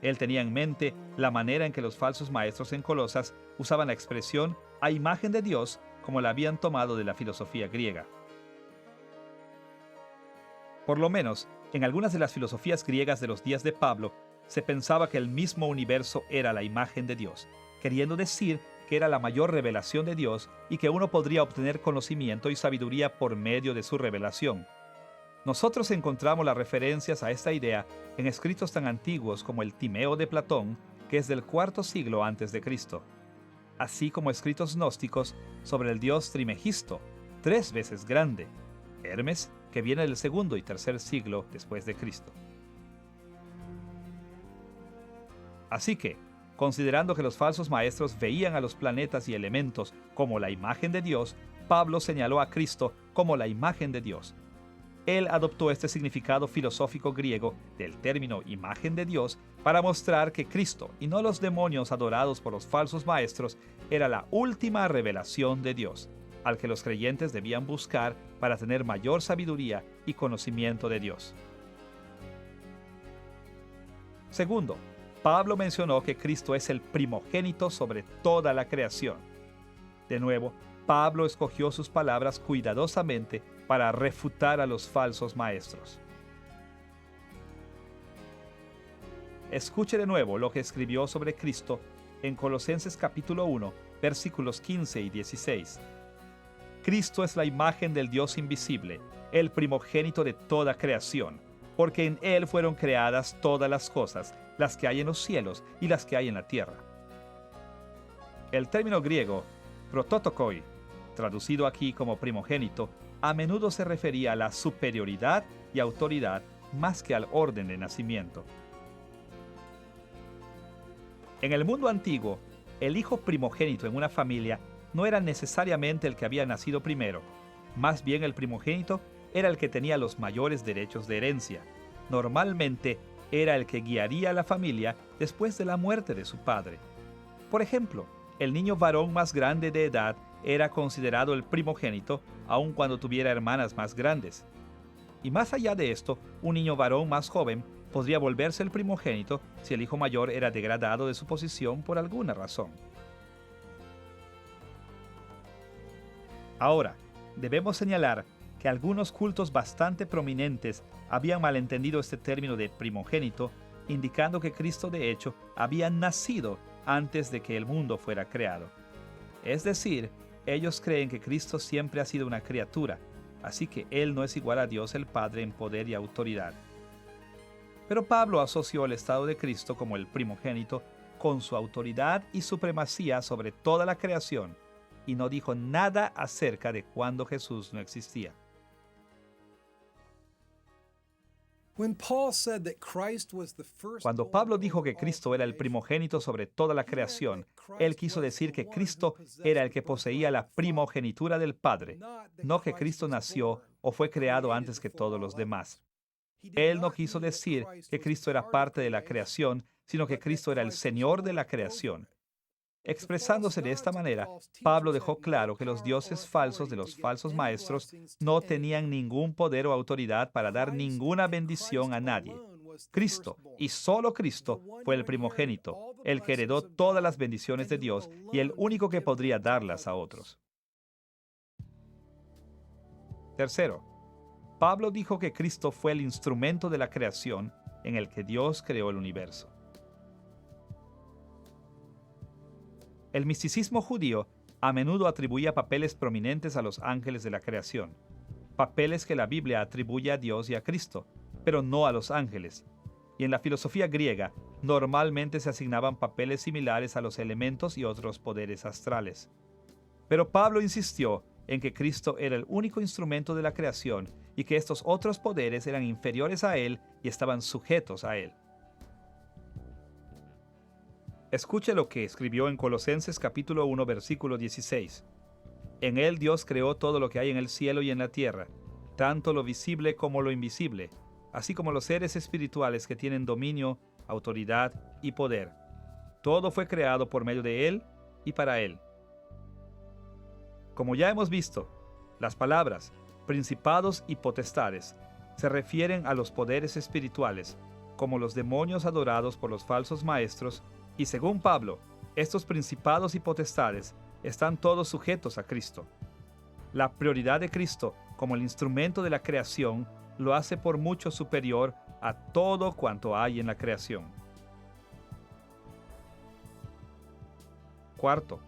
Él tenía en mente la manera en que los falsos maestros en Colosas usaban la expresión a imagen de Dios como la habían tomado de la filosofía griega. Por lo menos, en algunas de las filosofías griegas de los días de Pablo, se pensaba que el mismo universo era la imagen de Dios, queriendo decir que era la mayor revelación de Dios y que uno podría obtener conocimiento y sabiduría por medio de su revelación. Nosotros encontramos las referencias a esta idea en escritos tan antiguos como el Timeo de Platón, que es del IV siglo a.C., así como escritos gnósticos sobre el dios Trimegisto, 3 veces grande, Hermes, que viene del II y III siglo después de Cristo. Así que, considerando que los falsos maestros veían a los planetas y elementos como la imagen de Dios, Pablo señaló a Cristo como la imagen de Dios. Él adoptó este significado filosófico griego del término imagen de Dios para mostrar que Cristo, y no los demonios adorados por los falsos maestros, era la última revelación de Dios, al que los creyentes debían buscar para tener mayor sabiduría y conocimiento de Dios. Segundo, Pablo mencionó que Cristo es el primogénito sobre toda la creación. De nuevo, Pablo escogió sus palabras cuidadosamente para refutar a los falsos maestros. Escuche de nuevo lo que escribió sobre Cristo en Colosenses capítulo 1, versículos 15 y 16. Cristo es la imagen del Dios invisible, el primogénito de toda creación, porque en Él fueron creadas todas las cosas, las que hay en los cielos y las que hay en la tierra. El término griego prototokoi, traducido aquí como primogénito, a menudo se refería a la superioridad y autoridad más que al orden de nacimiento. En el mundo antiguo, el hijo primogénito en una familia no era necesariamente el que había nacido primero. Más bien el primogénito era el que tenía los mayores derechos de herencia. Normalmente era el que guiaría a la familia después de la muerte de su padre. Por ejemplo, el niño varón más grande de edad era considerado el primogénito aun cuando tuviera hermanas más grandes. Y más allá de esto, un niño varón más joven podría volverse el primogénito si el hijo mayor era degradado de su posición por alguna razón. Ahora, debemos señalar que algunos cultos bastante prominentes habían malentendido este término de primogénito, indicando que Cristo de hecho había nacido antes de que el mundo fuera creado. Es decir, ellos creen que Cristo siempre ha sido una criatura, así que Él no es igual a Dios el Padre en poder y autoridad. Pero Pablo asoció el estado de Cristo como el primogénito con su autoridad y supremacía sobre toda la creación, y no dijo nada acerca de cuando Jesús no existía. Cuando Pablo dijo que Cristo era el primogénito sobre toda la creación, él quiso decir que Cristo era el que poseía la primogenitura del Padre, no que Cristo nació o fue creado antes que todos los demás. Él no quiso decir que Cristo era parte de la creación, sino que Cristo era el Señor de la creación. Expresándose de esta manera, Pablo dejó claro que los dioses falsos de los falsos maestros no tenían ningún poder o autoridad para dar ninguna bendición a nadie. Cristo, y solo Cristo, fue el primogénito, el que heredó todas las bendiciones de Dios y el único que podría darlas a otros. Tercero, Pablo dijo que Cristo fue el instrumento de la creación en el que Dios creó el universo. El misticismo judío a menudo atribuía papeles prominentes a los ángeles de la creación, papeles que la Biblia atribuye a Dios y a Cristo, pero no a los ángeles. Y en la filosofía griega, normalmente se asignaban papeles similares a los elementos y otros poderes astrales. Pero Pablo insistió en que Cristo era el único instrumento de la creación y que estos otros poderes eran inferiores a él y estaban sujetos a él. Escuche lo que escribió en Colosenses capítulo 1, versículo 16. En él Dios creó todo lo que hay en el cielo y en la tierra, tanto lo visible como lo invisible, así como los seres espirituales que tienen dominio, autoridad y poder. Todo fue creado por medio de él y para él. Como ya hemos visto, las palabras principados y potestades se refieren a los poderes espirituales, como los demonios adorados por los falsos maestros, y según Pablo, estos principados y potestades están todos sujetos a Cristo. La prioridad de Cristo como el instrumento de la creación lo hace por mucho superior a todo cuanto hay en la creación. Cuarto,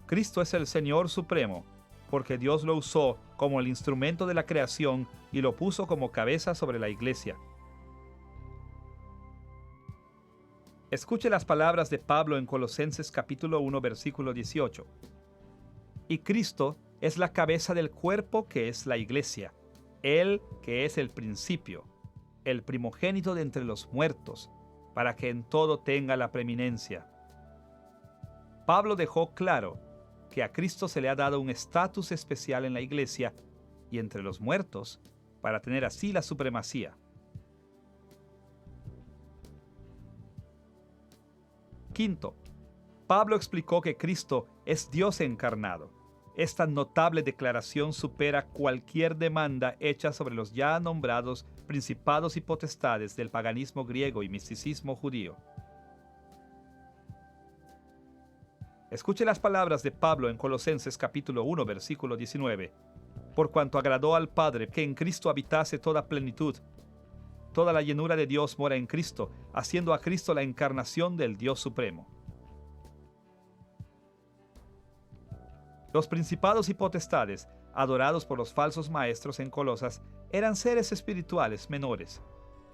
Cristo es el Señor Supremo, porque Dios lo usó como el instrumento de la creación y lo puso como cabeza sobre la iglesia. Escuche las palabras de Pablo en Colosenses capítulo 1, versículo 18. Y Cristo es la cabeza del cuerpo que es la iglesia, Él que es el principio, el primogénito de entre los muertos, para que en todo tenga la preeminencia. Pablo dejó claro que a Cristo se le ha dado un estatus especial en la iglesia y entre los muertos, para tener así la supremacía. Quinto, Pablo explicó que Cristo es Dios encarnado. Esta notable declaración supera cualquier demanda hecha sobre los ya nombrados principados y potestades del paganismo griego y misticismo judío. Escuche las palabras de Pablo en Colosenses capítulo 1, versículo 19. Por cuanto agradó al Padre que en Cristo habitase toda plenitud. Toda la llenura de Dios mora en Cristo, haciendo a Cristo la encarnación del Dios Supremo. Los principados y potestades, adorados por los falsos maestros en Colosas, eran seres espirituales menores.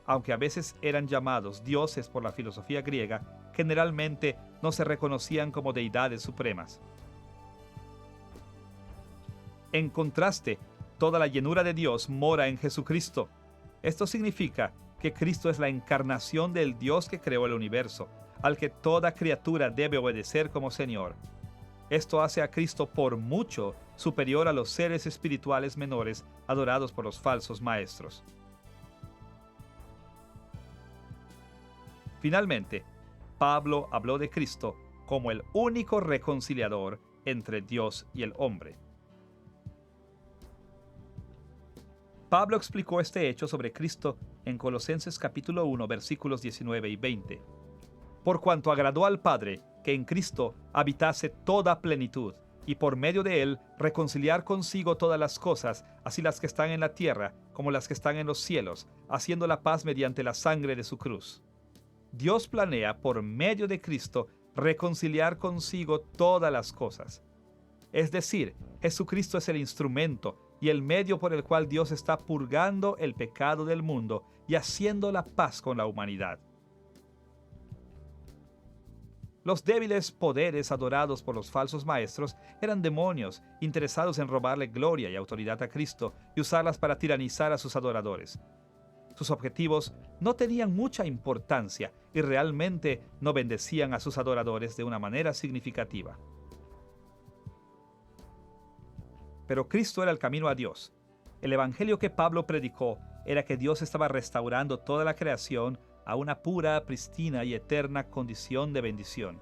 Aunque a veces eran llamados dioses por la filosofía griega, generalmente no se reconocían como deidades supremas. En contraste, toda la llenura de Dios mora en Jesucristo. Esto significa que Cristo es la encarnación del Dios que creó el universo, al que toda criatura debe obedecer como Señor. Esto hace a Cristo por mucho superior a los seres espirituales menores adorados por los falsos maestros. Finalmente, Pablo habló de Cristo como el único reconciliador entre Dios y el hombre. Pablo explicó este hecho sobre Cristo en Colosenses capítulo 1, versículos 19 y 20. Por cuanto agradó al Padre que en Cristo habitase toda plenitud, y por medio de él reconciliar consigo todas las cosas, así las que están en la tierra como las que están en los cielos, haciendo la paz mediante la sangre de su cruz. Dios planea por medio de Cristo reconciliar consigo todas las cosas. Es decir, Jesucristo es el instrumento y el medio por el cual Dios está purgando el pecado del mundo y haciendo la paz con la humanidad. Los débiles poderes adorados por los falsos maestros eran demonios interesados en robarle gloria y autoridad a Cristo y usarlas para tiranizar a sus adoradores. Sus objetivos no tenían mucha importancia y realmente no bendecían a sus adoradores de una manera significativa. Pero Cristo era el camino a Dios. El evangelio que Pablo predicó era que Dios estaba restaurando toda la creación a una pura, pristina y eterna condición de bendición.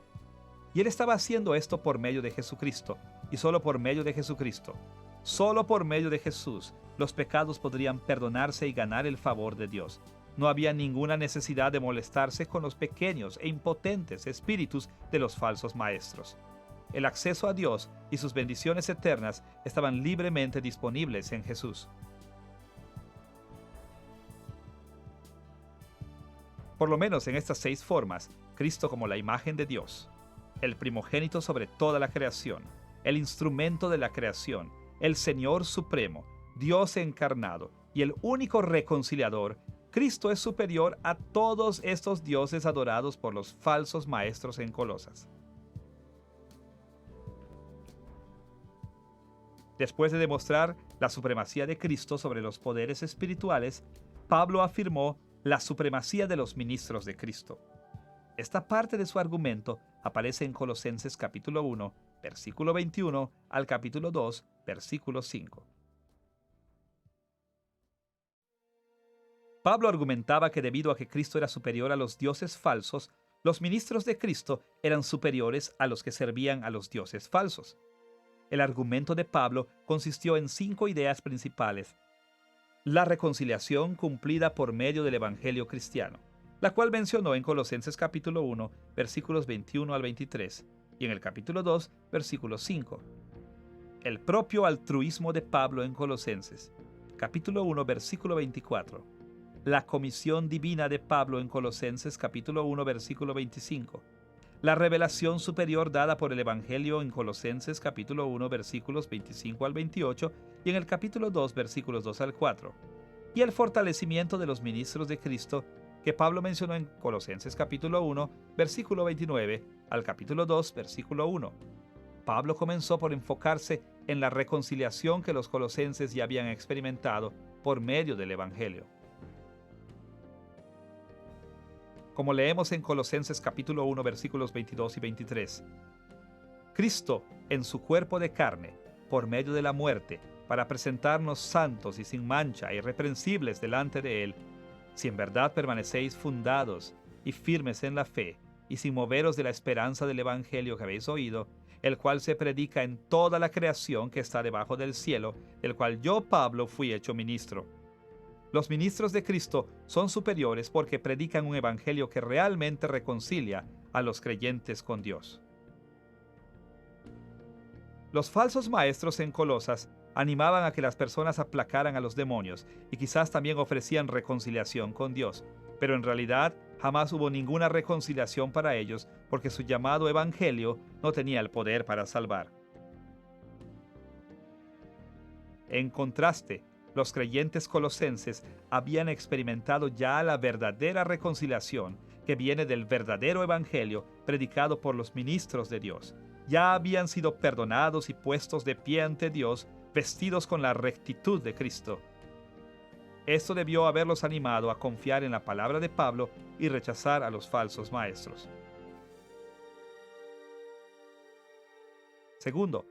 Y Él estaba haciendo esto por medio de Jesucristo, y solo por medio de Jesucristo. Solo por medio de Jesús, los pecados podrían perdonarse y ganar el favor de Dios. No había ninguna necesidad de molestarse con los pequeños e impotentes espíritus de los falsos maestros. El acceso a Dios y sus bendiciones eternas estaban libremente disponibles en Jesús. Por lo menos en estas 6 formas, Cristo como la imagen de Dios, el primogénito sobre toda la creación, el instrumento de la creación, el Señor supremo, Dios encarnado y el único reconciliador, Cristo es superior a todos estos dioses adorados por los falsos maestros en Colosas. Después de demostrar la supremacía de Cristo sobre los poderes espirituales, Pablo afirmó la supremacía de los ministros de Cristo. Esta parte de su argumento aparece en Colosenses capítulo 1, versículo 21 al capítulo 2, versículo 5. Pablo argumentaba que debido a que Cristo era superior a los dioses falsos, los ministros de Cristo eran superiores a los que servían a los dioses falsos. El argumento de Pablo consistió en 5 ideas principales. La reconciliación cumplida por medio del Evangelio cristiano, la cual mencionó en Colosenses capítulo 1, versículos 21 al 23, y en el capítulo 2, versículo 5. El propio altruismo de Pablo en Colosenses, capítulo 1, versículo 24. La comisión divina de Pablo en Colosenses capítulo 1, versículo 25. La revelación superior dada por el Evangelio en Colosenses capítulo 1, versículos 25 al 28 y en el capítulo 2, versículos 2 al 4. Y el fortalecimiento de los ministros de Cristo que Pablo mencionó en Colosenses capítulo 1, versículo 29 al capítulo 2, versículo 1. Pablo comenzó por enfocarse en la reconciliación que los colosenses ya habían experimentado por medio del Evangelio. Como leemos en Colosenses capítulo 1, versículos 22 y 23. Cristo, en su cuerpo de carne, por medio de la muerte, para presentarnos santos y sin mancha e irreprensibles delante de Él, si en verdad permanecéis fundados y firmes en la fe, y sin moveros de la esperanza del Evangelio que habéis oído, el cual se predica en toda la creación que está debajo del cielo, del cual yo, Pablo, fui hecho ministro. Los ministros de Cristo son superiores porque predican un evangelio que realmente reconcilia a los creyentes con Dios. Los falsos maestros en Colosas animaban a que las personas aplacaran a los demonios y quizás también ofrecían reconciliación con Dios, pero en realidad jamás hubo ninguna reconciliación para ellos porque su llamado evangelio no tenía el poder para salvar. En contraste, los creyentes colosenses habían experimentado ya la verdadera reconciliación que viene del verdadero evangelio predicado por los ministros de Dios. Ya habían sido perdonados y puestos de pie ante Dios, vestidos con la rectitud de Cristo. Esto debió haberlos animado a confiar en la palabra de Pablo y rechazar a los falsos maestros. Segundo,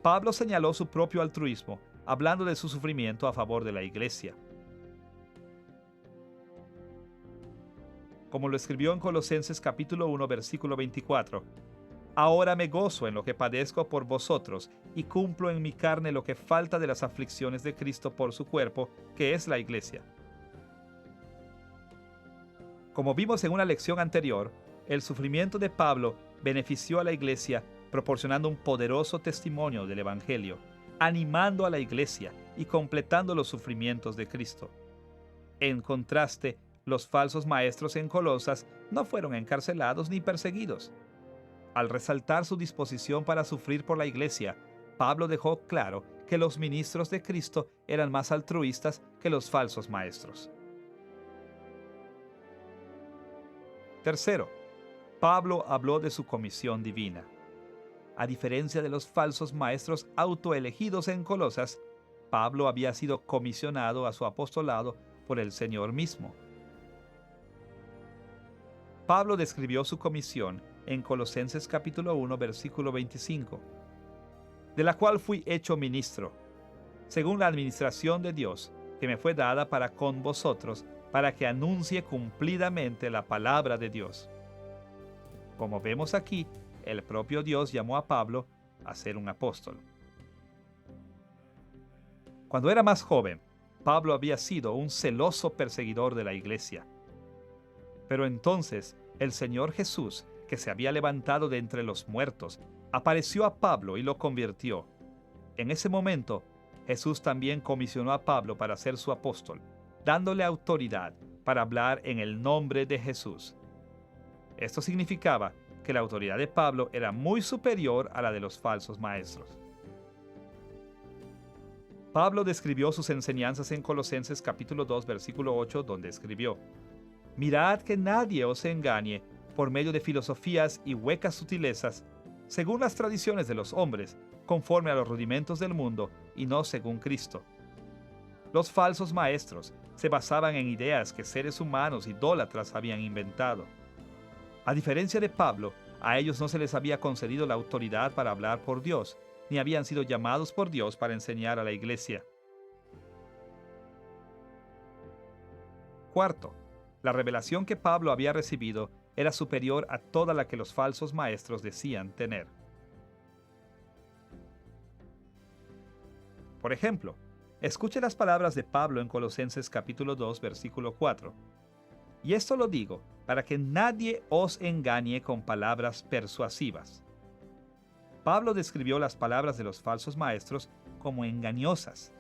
Pablo señaló su propio altruismo, hablando de su sufrimiento a favor de la iglesia. Como lo escribió en Colosenses capítulo 1, versículo 24, «Ahora me gozo en lo que padezco por vosotros y cumplo en mi carne lo que falta de las aflicciones de Cristo por su cuerpo, que es la iglesia». Como vimos en una lección anterior, el sufrimiento de Pablo benefició a la iglesia proporcionando un poderoso testimonio del evangelio, animando a la iglesia y completando los sufrimientos de Cristo. En contraste, los falsos maestros en Colosas no fueron encarcelados ni perseguidos. Al resaltar su disposición para sufrir por la iglesia, Pablo dejó claro que los ministros de Cristo eran más altruistas que los falsos maestros. Tercero, Pablo habló de su comisión divina. A diferencia de los falsos maestros autoelegidos en Colosas, Pablo había sido comisionado a su apostolado por el Señor mismo. Pablo describió su comisión en Colosenses capítulo 1, versículo 25, de la cual fui hecho ministro, según la administración de Dios, que me fue dada para con vosotros, para que anuncie cumplidamente la palabra de Dios. Como vemos aquí, el propio Dios llamó a Pablo a ser un apóstol. Cuando era más joven, Pablo había sido un celoso perseguidor de la iglesia. Pero entonces el Señor Jesús, que se había levantado de entre los muertos, apareció a Pablo y lo convirtió. En ese momento, Jesús también comisionó a Pablo para ser su apóstol, dándole autoridad para hablar en el nombre de Jesús. Esto significaba que la autoridad de Pablo era muy superior a la de los falsos maestros. Pablo describió sus enseñanzas en Colosenses capítulo 2, versículo 8, donde escribió: «Mirad que nadie os engañe por medio de filosofías y huecas sutilezas, según las tradiciones de los hombres, conforme a los rudimentos del mundo y no según Cristo». Los falsos maestros se basaban en ideas que seres humanos idólatras habían inventado. A diferencia de Pablo, a ellos no se les había concedido la autoridad para hablar por Dios, ni habían sido llamados por Dios para enseñar a la iglesia. Cuarto, la revelación que Pablo había recibido era superior a toda la que los falsos maestros decían tener. Por ejemplo, escuche las palabras de Pablo en Colosenses capítulo 2, versículo 4. «Y esto lo digo, para que nadie os engañe con palabras persuasivas». Pablo describió las palabras de los falsos maestros como engañosas.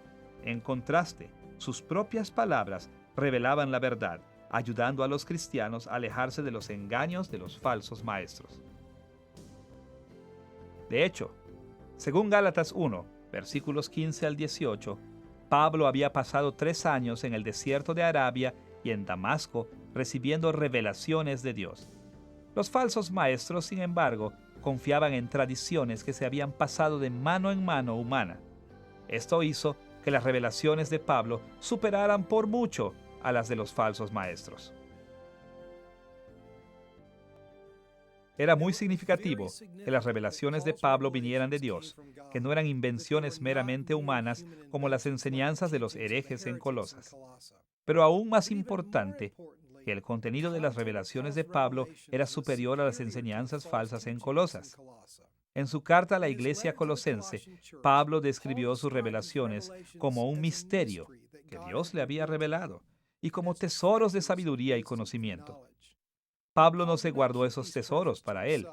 En contraste, sus propias palabras revelaban la verdad, ayudando a los cristianos a alejarse de los engaños de los falsos maestros. De hecho, según Gálatas 1, versículos 15 al 18, Pablo había pasado 3 años en el desierto de Arabia y en Damasco recibiendo revelaciones de Dios. Los falsos maestros, sin embargo, confiaban en tradiciones que se habían pasado de mano en mano humana. Esto hizo que las revelaciones de Pablo superaran por mucho a las de los falsos maestros. Era muy significativo que las revelaciones de Pablo vinieran de Dios, que no eran invenciones meramente humanas como las enseñanzas de los herejes en Colosas. Pero aún más importante, que el contenido de las revelaciones de Pablo era superior a las enseñanzas falsas en Colosas. En su carta a la iglesia colosense, Pablo describió sus revelaciones como un misterio que Dios le había revelado y como tesoros de sabiduría y conocimiento. Pablo no se guardó esos tesoros para él.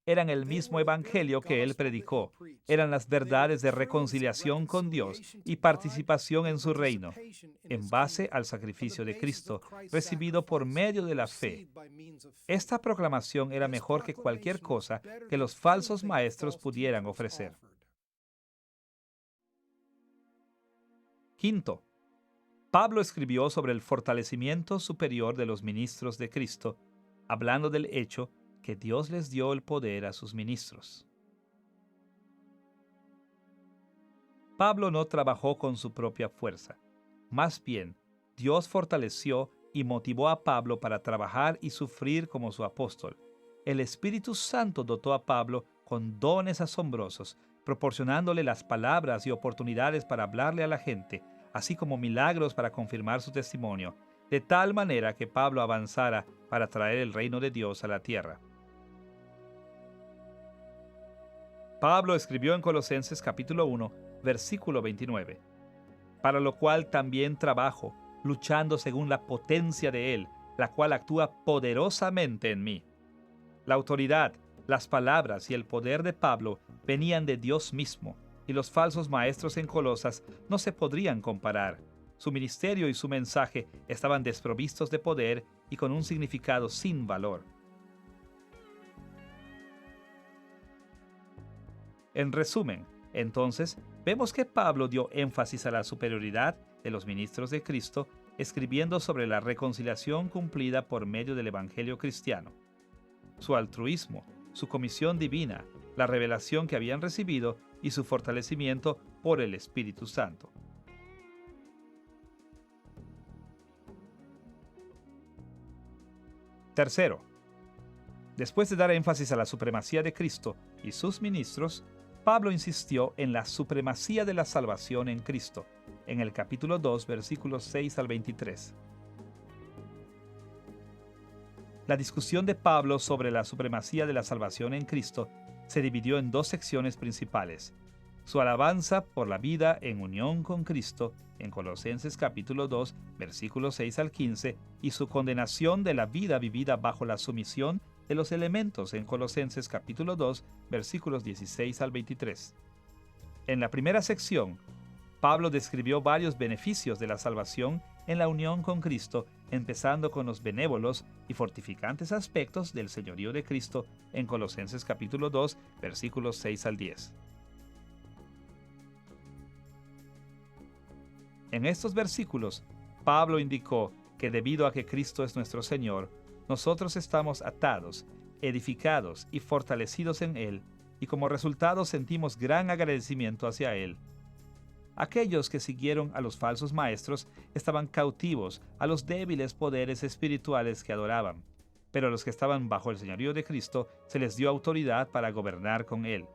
Eran el mismo evangelio que él predicó. Eran las verdades de reconciliación con Dios y participación en su reino, en base al sacrificio de Cristo, recibido por medio de la fe. Esta proclamación era mejor que cualquier cosa que los falsos maestros pudieran ofrecer. Quinto, Pablo escribió sobre el fortalecimiento superior de los ministros de Cristo, hablando del hecho que Dios les dio el poder a sus ministros. Pablo no trabajó con su propia fuerza. Más bien, Dios fortaleció y motivó a Pablo para trabajar y sufrir como su apóstol. El Espíritu Santo dotó a Pablo con dones asombrosos, proporcionándole las palabras y oportunidades para hablarle a la gente, así como milagros para confirmar su testimonio, de tal manera que Pablo avanzara para traer el reino de Dios a la tierra. Pablo escribió en Colosenses capítulo 1, versículo 29, para lo cual también trabajo, luchando según la potencia de Él, la cual actúa poderosamente en mí. La autoridad, las palabras y el poder de Pablo venían de Dios mismo, y los falsos maestros en Colosas no se podrían comparar. Su ministerio y su mensaje estaban desprovistos de poder y con un significado sin valor. En resumen, entonces, vemos que Pablo dio énfasis a la superioridad de los ministros de Cristo, escribiendo sobre la reconciliación cumplida por medio del Evangelio cristiano, su altruismo, su comisión divina, la revelación que habían recibido y su fortalecimiento por el Espíritu Santo. Tercero, después de dar énfasis a la supremacía de Cristo y sus ministros, Pablo insistió en la supremacía de la salvación en Cristo, en el capítulo 2, versículos 6 al 23. La discusión de Pablo sobre la supremacía de la salvación en Cristo se dividió en dos secciones principales: su alabanza por la vida en unión con Cristo, en Colosenses capítulo 2, versículos 6 al 15, y su condenación de la vida vivida bajo la sumisión de los elementos, en Colosenses capítulo 2, versículos 16 al 23. En la primera sección, Pablo describió varios beneficios de la salvación en la unión con Cristo, empezando con los benévolos y fortificantes aspectos del señorío de Cristo en Colosenses capítulo 2, versículos 6 al 10. En estos versículos, Pablo indicó que debido a que Cristo es nuestro Señor, nosotros estamos atados, edificados y fortalecidos en Él, y como resultado sentimos gran agradecimiento hacia Él. Aquellos que siguieron a los falsos maestros estaban cautivos a los débiles poderes espirituales que adoraban, pero a los que estaban bajo el señorío de Cristo se les dio autoridad para gobernar con Él.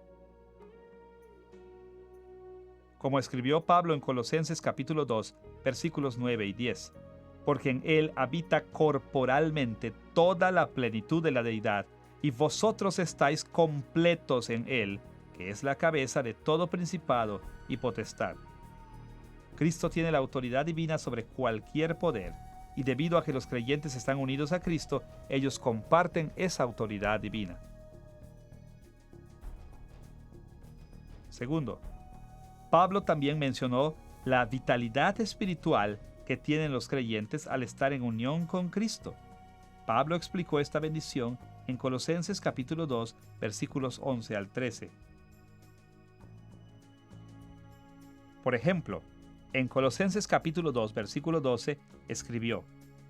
Como escribió Pablo en Colosenses capítulo 2, versículos 9 y 10, porque en Él habita corporalmente toda la plenitud de la deidad, y vosotros estáis completos en Él, que es la cabeza de todo principado y potestad. Cristo tiene la autoridad divina sobre cualquier poder, y debido a que los creyentes están unidos a Cristo, ellos comparten esa autoridad divina. Segundo, Pablo también mencionó la vitalidad espiritual que tienen los creyentes al estar en unión con Cristo. Pablo explicó esta bendición en Colosenses capítulo 2, versículos 11 al 13. Por ejemplo, en Colosenses capítulo 2, versículo 12, escribió: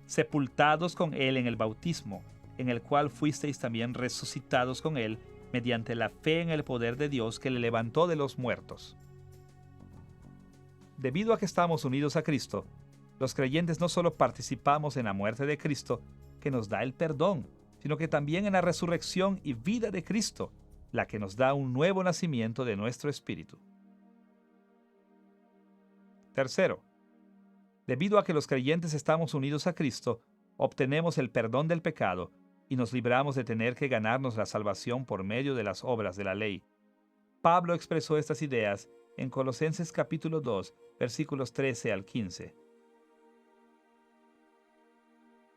sepultados con Él en el bautismo, en el cual fuisteis también resucitados con Él, mediante la fe en el poder de Dios que le levantó de los muertos. Debido a que estamos unidos a Cristo, los creyentes no solo participamos en la muerte de Cristo, que nos da el perdón, sino que también en la resurrección y vida de Cristo, la que nos da un nuevo nacimiento de nuestro espíritu. Tercero, debido a que los creyentes estamos unidos a Cristo, obtenemos el perdón del pecado y nos libramos de tener que ganarnos la salvación por medio de las obras de la ley. Pablo expresó estas ideas en Colosenses capítulo 2, versículos 13 al 15.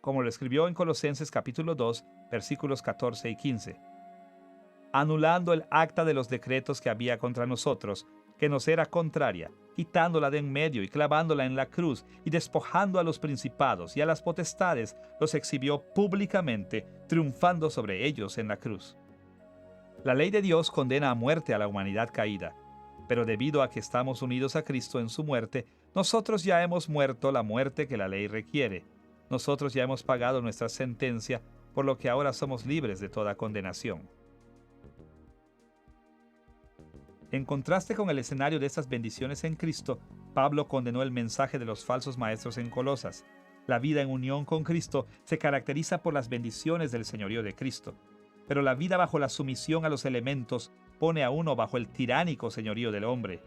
Como lo escribió en Colosenses capítulo 2, versículos 14 y 15. Anulando el acta de los decretos que había contra nosotros, que nos era contraria, quitándola de en medio y clavándola en la cruz, y despojando a los principados y a las potestades, los exhibió públicamente, triunfando sobre ellos en la cruz. La ley de Dios condena a muerte a la humanidad caída, pero debido a que estamos unidos a Cristo en su muerte, nosotros ya hemos muerto la muerte que la ley requiere. Nosotros ya hemos pagado nuestra sentencia, por lo que ahora somos libres de toda condenación. En contraste con el escenario de estas bendiciones en Cristo, Pablo condenó el mensaje de los falsos maestros en Colosas. La vida en unión con Cristo se caracteriza por las bendiciones del señorío de Cristo, pero la vida bajo la sumisión a los elementos pone a uno bajo el tiránico señorío del hombre.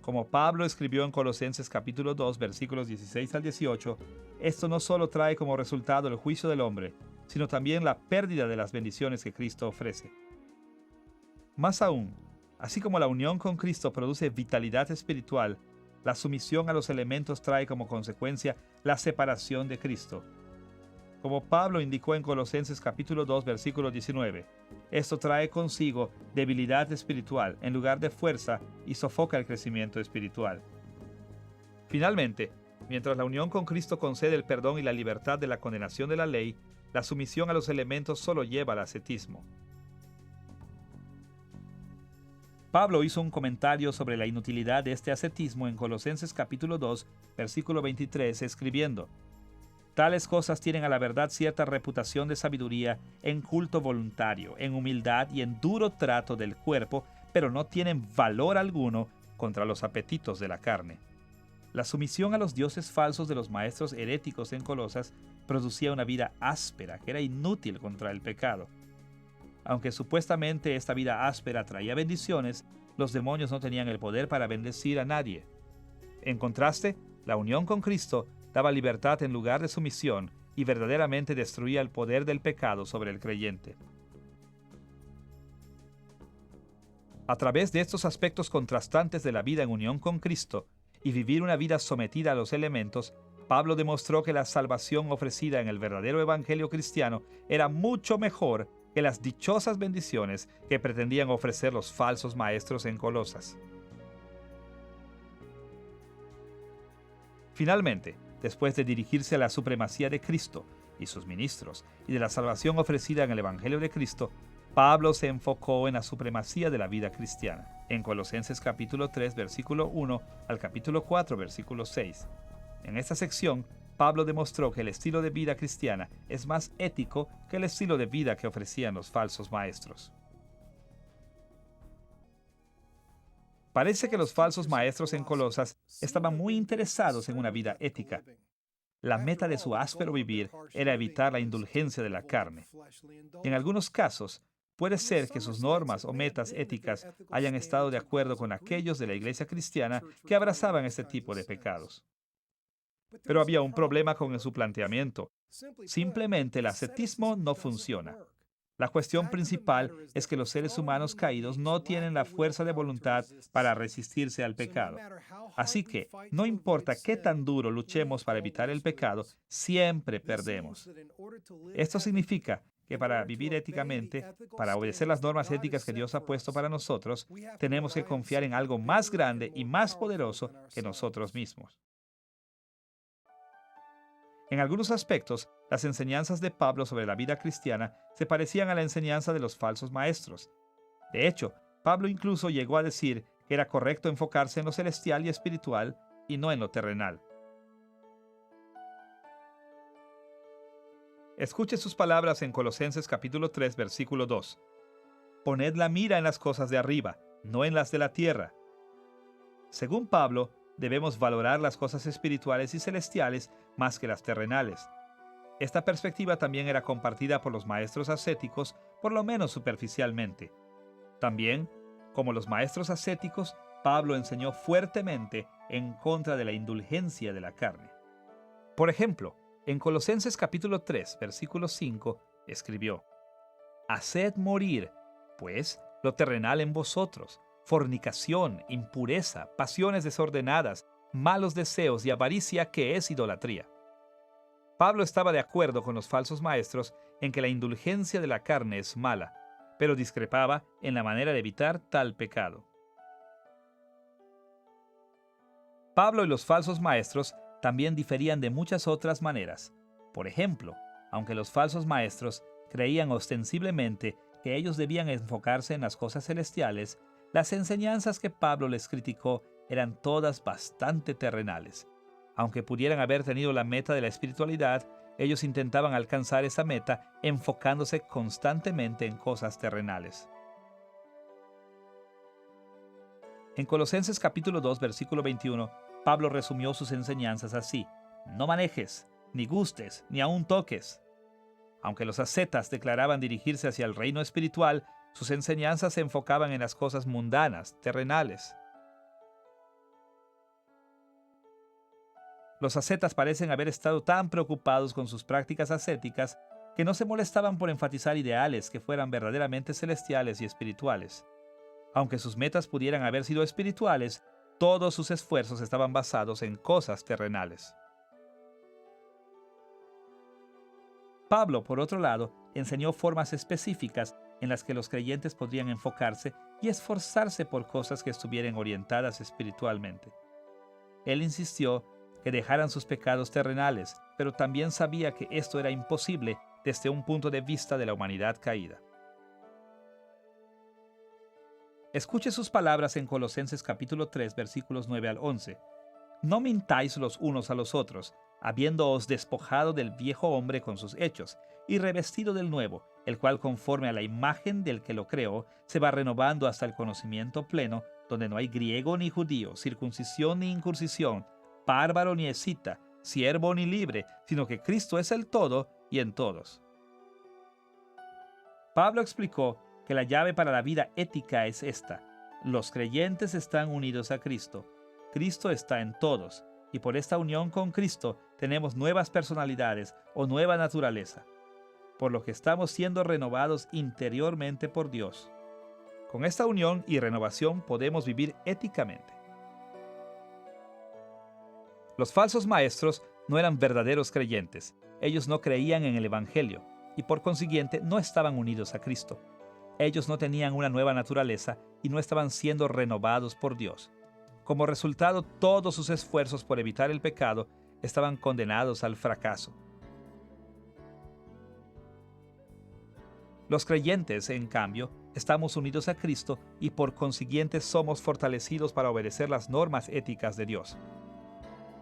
Como Pablo escribió en Colosenses capítulo 2, versículos 16 al 18, esto no solo trae como resultado el juicio del hombre, sino también la pérdida de las bendiciones que Cristo ofrece. Más aún, así como la unión con Cristo produce vitalidad espiritual, la sumisión a los elementos trae como consecuencia la separación de Cristo. Como Pablo indicó en Colosenses capítulo 2, versículo 19, esto trae consigo debilidad espiritual en lugar de fuerza y sofoca el crecimiento espiritual. Finalmente, mientras la unión con Cristo concede el perdón y la libertad de la condenación de la ley, la sumisión a los elementos solo lleva al ascetismo. Pablo hizo un comentario sobre la inutilidad de este ascetismo en Colosenses capítulo 2, versículo 23, escribiendo: Tales cosas tienen a la verdad cierta reputación de sabiduría en culto voluntario, en humildad y en duro trato del cuerpo, pero no tienen valor alguno contra los apetitos de la carne. La sumisión a los dioses falsos de los maestros heréticos en Colosas producía una vida áspera que era inútil contra el pecado. Aunque supuestamente esta vida áspera traía bendiciones, los demonios no tenían el poder para bendecir a nadie. En contraste, la unión con Cristo daba libertad en lugar de sumisión y verdaderamente destruía el poder del pecado sobre el creyente. A través de estos aspectos contrastantes de la vida en unión con Cristo y vivir una vida sometida a los elementos, Pablo demostró que la salvación ofrecida en el verdadero evangelio cristiano era mucho mejor que las dichosas bendiciones que pretendían ofrecer los falsos maestros en Colosas. Finalmente, después de dirigirse a la supremacía de Cristo y sus ministros y de la salvación ofrecida en el Evangelio de Cristo, Pablo se enfocó en la supremacía de la vida cristiana, en Colosenses capítulo 3, versículo 1 al capítulo 4, versículo 6. En esta sección, Pablo demostró que el estilo de vida cristiana es más ético que el estilo de vida que ofrecían los falsos maestros. Parece que los falsos maestros en Colosas estaban muy interesados en una vida ética. La meta de su áspero vivir era evitar la indulgencia de la carne. En algunos casos, puede ser que sus normas o metas éticas hayan estado de acuerdo con aquellos de la iglesia cristiana que abrazaban este tipo de pecados. Pero había un problema con su planteamiento. Simplemente el ascetismo no funciona. La cuestión principal es que los seres humanos caídos no tienen la fuerza de voluntad para resistirse al pecado. Así que, no importa qué tan duro luchemos para evitar el pecado, siempre perdemos. Esto significa que para vivir éticamente, para obedecer las normas éticas que Dios ha puesto para nosotros, tenemos que confiar en algo más grande y más poderoso que nosotros mismos. En algunos aspectos, las enseñanzas de Pablo sobre la vida cristiana se parecían a la enseñanza de los falsos maestros. De hecho, Pablo incluso llegó a decir que era correcto enfocarse en lo celestial y espiritual y no en lo terrenal. Escuche sus palabras en Colosenses capítulo 3, versículo 2. Poned la mira en las cosas de arriba, no en las de la tierra. Según Pablo, debemos valorar las cosas espirituales y celestiales más que las terrenales. Esta perspectiva también era compartida por los maestros ascéticos, por lo menos superficialmente. También, como los maestros ascéticos, Pablo enseñó fuertemente en contra de la indulgencia de la carne. Por ejemplo, en Colosenses capítulo 3, versículo 5, escribió: Haced morir, pues, lo terrenal en vosotros, fornicación, impureza, pasiones desordenadas, malos deseos y avaricia, que es idolatría. Pablo estaba de acuerdo con los falsos maestros en que la indulgencia de la carne es mala, pero discrepaba en la manera de evitar tal pecado. Pablo y los falsos maestros también diferían de muchas otras maneras. Por ejemplo, aunque los falsos maestros creían ostensiblemente que ellos debían enfocarse en las cosas celestiales, las enseñanzas que Pablo les criticó eran todas bastante terrenales. Aunque pudieran haber tenido la meta de la espiritualidad, ellos intentaban alcanzar esa meta enfocándose constantemente en cosas terrenales. En Colosenses capítulo 2, versículo 21, Pablo resumió sus enseñanzas así: no manejes, ni gustes, ni aun toques. Aunque los ascetas declaraban dirigirse hacia el reino espiritual, sus enseñanzas se enfocaban en las cosas mundanas, terrenales. Los ascetas parecen haber estado tan preocupados con sus prácticas ascéticas que no se molestaban por enfatizar ideales que fueran verdaderamente celestiales y espirituales. Aunque sus metas pudieran haber sido espirituales, todos sus esfuerzos estaban basados en cosas terrenales. Pablo, por otro lado, enseñó formas específicas en las que los creyentes podrían enfocarse y esforzarse por cosas que estuvieran orientadas espiritualmente. Él insistió que dejaran sus pecados terrenales, pero también sabía que esto era imposible desde un punto de vista de la humanidad caída. Escuche sus palabras en Colosenses capítulo 3, versículos 9 al 11. No mintáis los unos a los otros, habiéndoos despojado del viejo hombre con sus hechos, y revestido del nuevo, el cual conforme a la imagen del que lo creó, se va renovando hasta el conocimiento pleno, donde no hay griego ni judío, circuncisión ni incursión, bárbaro ni escita, siervo ni libre, sino que Cristo es el todo y en todos. Pablo explicó que la llave para la vida ética es esta: los creyentes están unidos a Cristo, Cristo está en todos, y por esta unión con Cristo tenemos nuevas personalidades o nueva naturaleza, por lo que estamos siendo renovados interiormente por Dios. Con esta unión y renovación podemos vivir éticamente. Los falsos maestros no eran verdaderos creyentes. Ellos no creían en el Evangelio y por consiguiente no estaban unidos a Cristo. Ellos no tenían una nueva naturaleza y no estaban siendo renovados por Dios. Como resultado, todos sus esfuerzos por evitar el pecado estaban condenados al fracaso. Los creyentes, en cambio, estamos unidos a Cristo y por consiguiente somos fortalecidos para obedecer las normas éticas de Dios.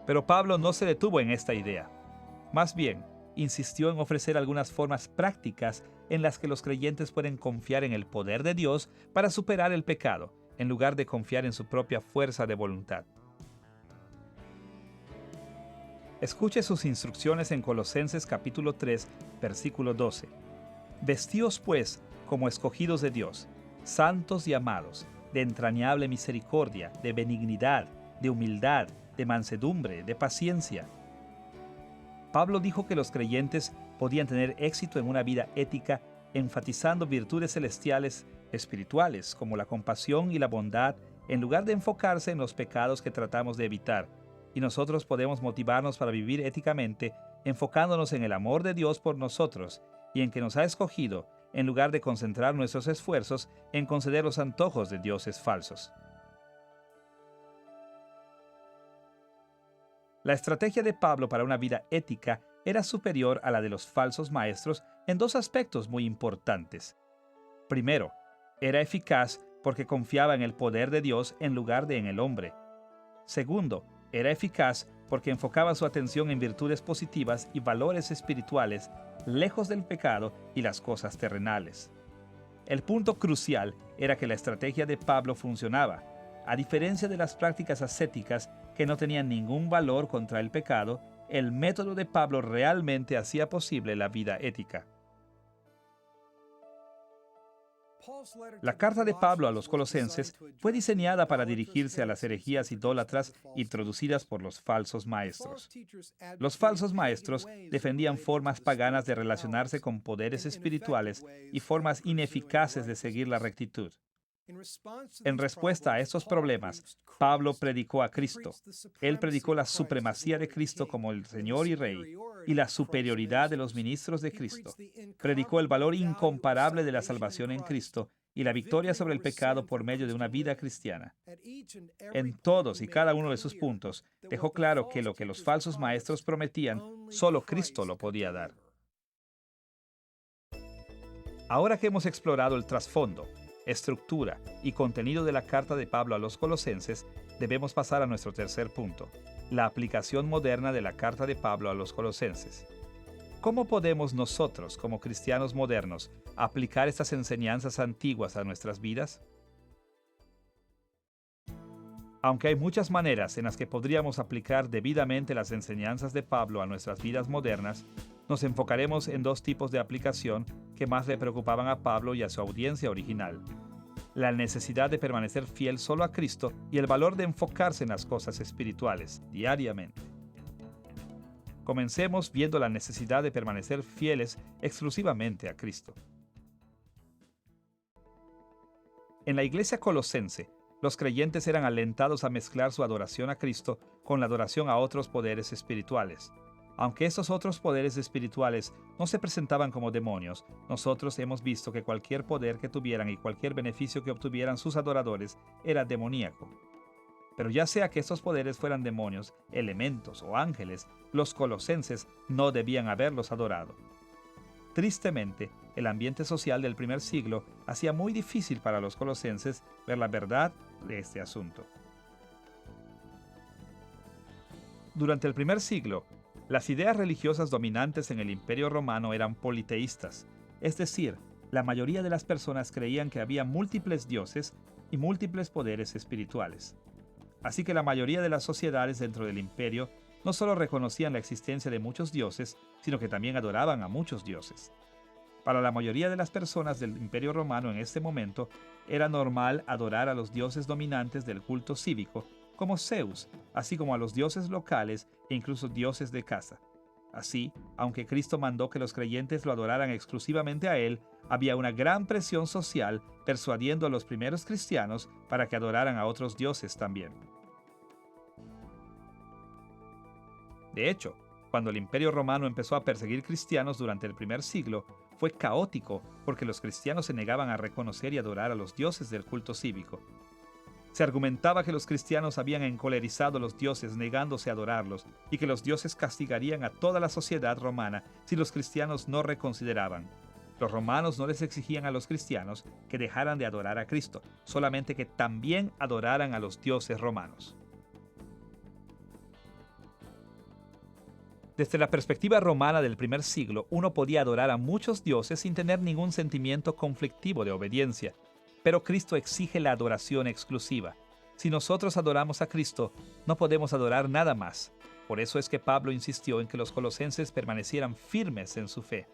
Pero Pablo no se detuvo en esta idea. Más bien, insistió en ofrecer algunas formas prácticas en las que los creyentes pueden confiar en el poder de Dios para superar el pecado, en lugar de confiar en su propia fuerza de voluntad. Escuche sus instrucciones en Colosenses capítulo 3, versículo 12. Vestíos pues como escogidos de Dios, santos y amados, de entrañable misericordia, de benignidad, de humildad, de mansedumbre, de paciencia. Pablo dijo que los creyentes podían tener éxito en una vida ética enfatizando virtudes celestiales, espirituales, como la compasión y la bondad, en lugar de enfocarse en los pecados que tratamos de evitar. Y nosotros podemos motivarnos para vivir éticamente enfocándonos en el amor de Dios por nosotros y en que nos ha escogido, en lugar de concentrar nuestros esfuerzos en conceder los antojos de dioses falsos. La estrategia de Pablo para una vida ética era superior a la de los falsos maestros en dos aspectos muy importantes. Primero, era eficaz porque confiaba en el poder de Dios en lugar de en el hombre. Segundo, era eficaz porque enfocaba su atención en virtudes positivas y valores espirituales, lejos del pecado y las cosas terrenales. El punto crucial era que la estrategia de Pablo funcionaba. A diferencia de las prácticas ascéticas que no tenían ningún valor contra el pecado, el método de Pablo realmente hacía posible la vida ética. La carta de Pablo a los colosenses fue diseñada para dirigirse a las herejías idólatras introducidas por los falsos maestros. Los falsos maestros defendían formas paganas de relacionarse con poderes espirituales y formas ineficaces de seguir la rectitud. En respuesta a estos problemas, Pablo predicó a Cristo. Él predicó la supremacía de Cristo como el Señor y Rey y la superioridad de los ministros de Cristo. Predicó el valor incomparable de la salvación en Cristo y la victoria sobre el pecado por medio de una vida cristiana. En todos y cada uno de sus puntos, dejó claro que lo que los falsos maestros prometían, solo Cristo lo podía dar. Ahora que hemos explorado el trasfondo, estructura y contenido de la carta de Pablo a los Colosenses, debemos pasar a nuestro tercer punto, la aplicación moderna de la carta de Pablo a los Colosenses. ¿Cómo podemos nosotros, como cristianos modernos, aplicar estas enseñanzas antiguas a nuestras vidas? Aunque hay muchas maneras en las que podríamos aplicar debidamente las enseñanzas de Pablo a nuestras vidas modernas, nos enfocaremos en dos tipos de aplicación que más le preocupaban a Pablo y a su audiencia original: la necesidad de permanecer fiel solo a Cristo y el valor de enfocarse en las cosas espirituales diariamente. Comencemos viendo la necesidad de permanecer fieles exclusivamente a Cristo. En la iglesia colosense, los creyentes eran alentados a mezclar su adoración a Cristo con la adoración a otros poderes espirituales. Aunque estos otros poderes espirituales no se presentaban como demonios, nosotros hemos visto que cualquier poder que tuvieran y cualquier beneficio que obtuvieran sus adoradores era demoníaco. Pero ya sea que estos poderes fueran demonios, elementos o ángeles, los colosenses no debían haberlos adorado. Tristemente, el ambiente social del primer siglo hacía muy difícil para los colosenses ver la verdad de este asunto. Durante el primer siglo, las ideas religiosas dominantes en el Imperio Romano eran politeístas, es decir, la mayoría de las personas creían que había múltiples dioses y múltiples poderes espirituales. Así que la mayoría de las sociedades dentro del imperio no solo reconocían la existencia de muchos dioses, sino que también adoraban a muchos dioses. Para la mayoría de las personas del Imperio Romano en este momento, era normal adorar a los dioses dominantes del culto cívico, como Zeus, así como a los dioses locales e incluso dioses de casa. Así, aunque Cristo mandó que los creyentes lo adoraran exclusivamente a Él, había una gran presión social persuadiendo a los primeros cristianos para que adoraran a otros dioses también. De hecho, cuando el Imperio Romano empezó a perseguir cristianos durante el primer siglo, fue caótico porque los cristianos se negaban a reconocer y adorar a los dioses del culto cívico. Se argumentaba que los cristianos habían encolerizado a los dioses negándose a adorarlos y que los dioses castigarían a toda la sociedad romana si los cristianos no reconsideraban. Los romanos no les exigían a los cristianos que dejaran de adorar a Cristo, solamente que también adoraran a los dioses romanos. Desde la perspectiva romana del primer siglo, uno podía adorar a muchos dioses sin tener ningún sentimiento conflictivo de obediencia. Pero Cristo exige la adoración exclusiva. Si nosotros adoramos a Cristo, no podemos adorar nada más. Por eso es que Pablo insistió en que los colosenses permanecieran firmes en su fe.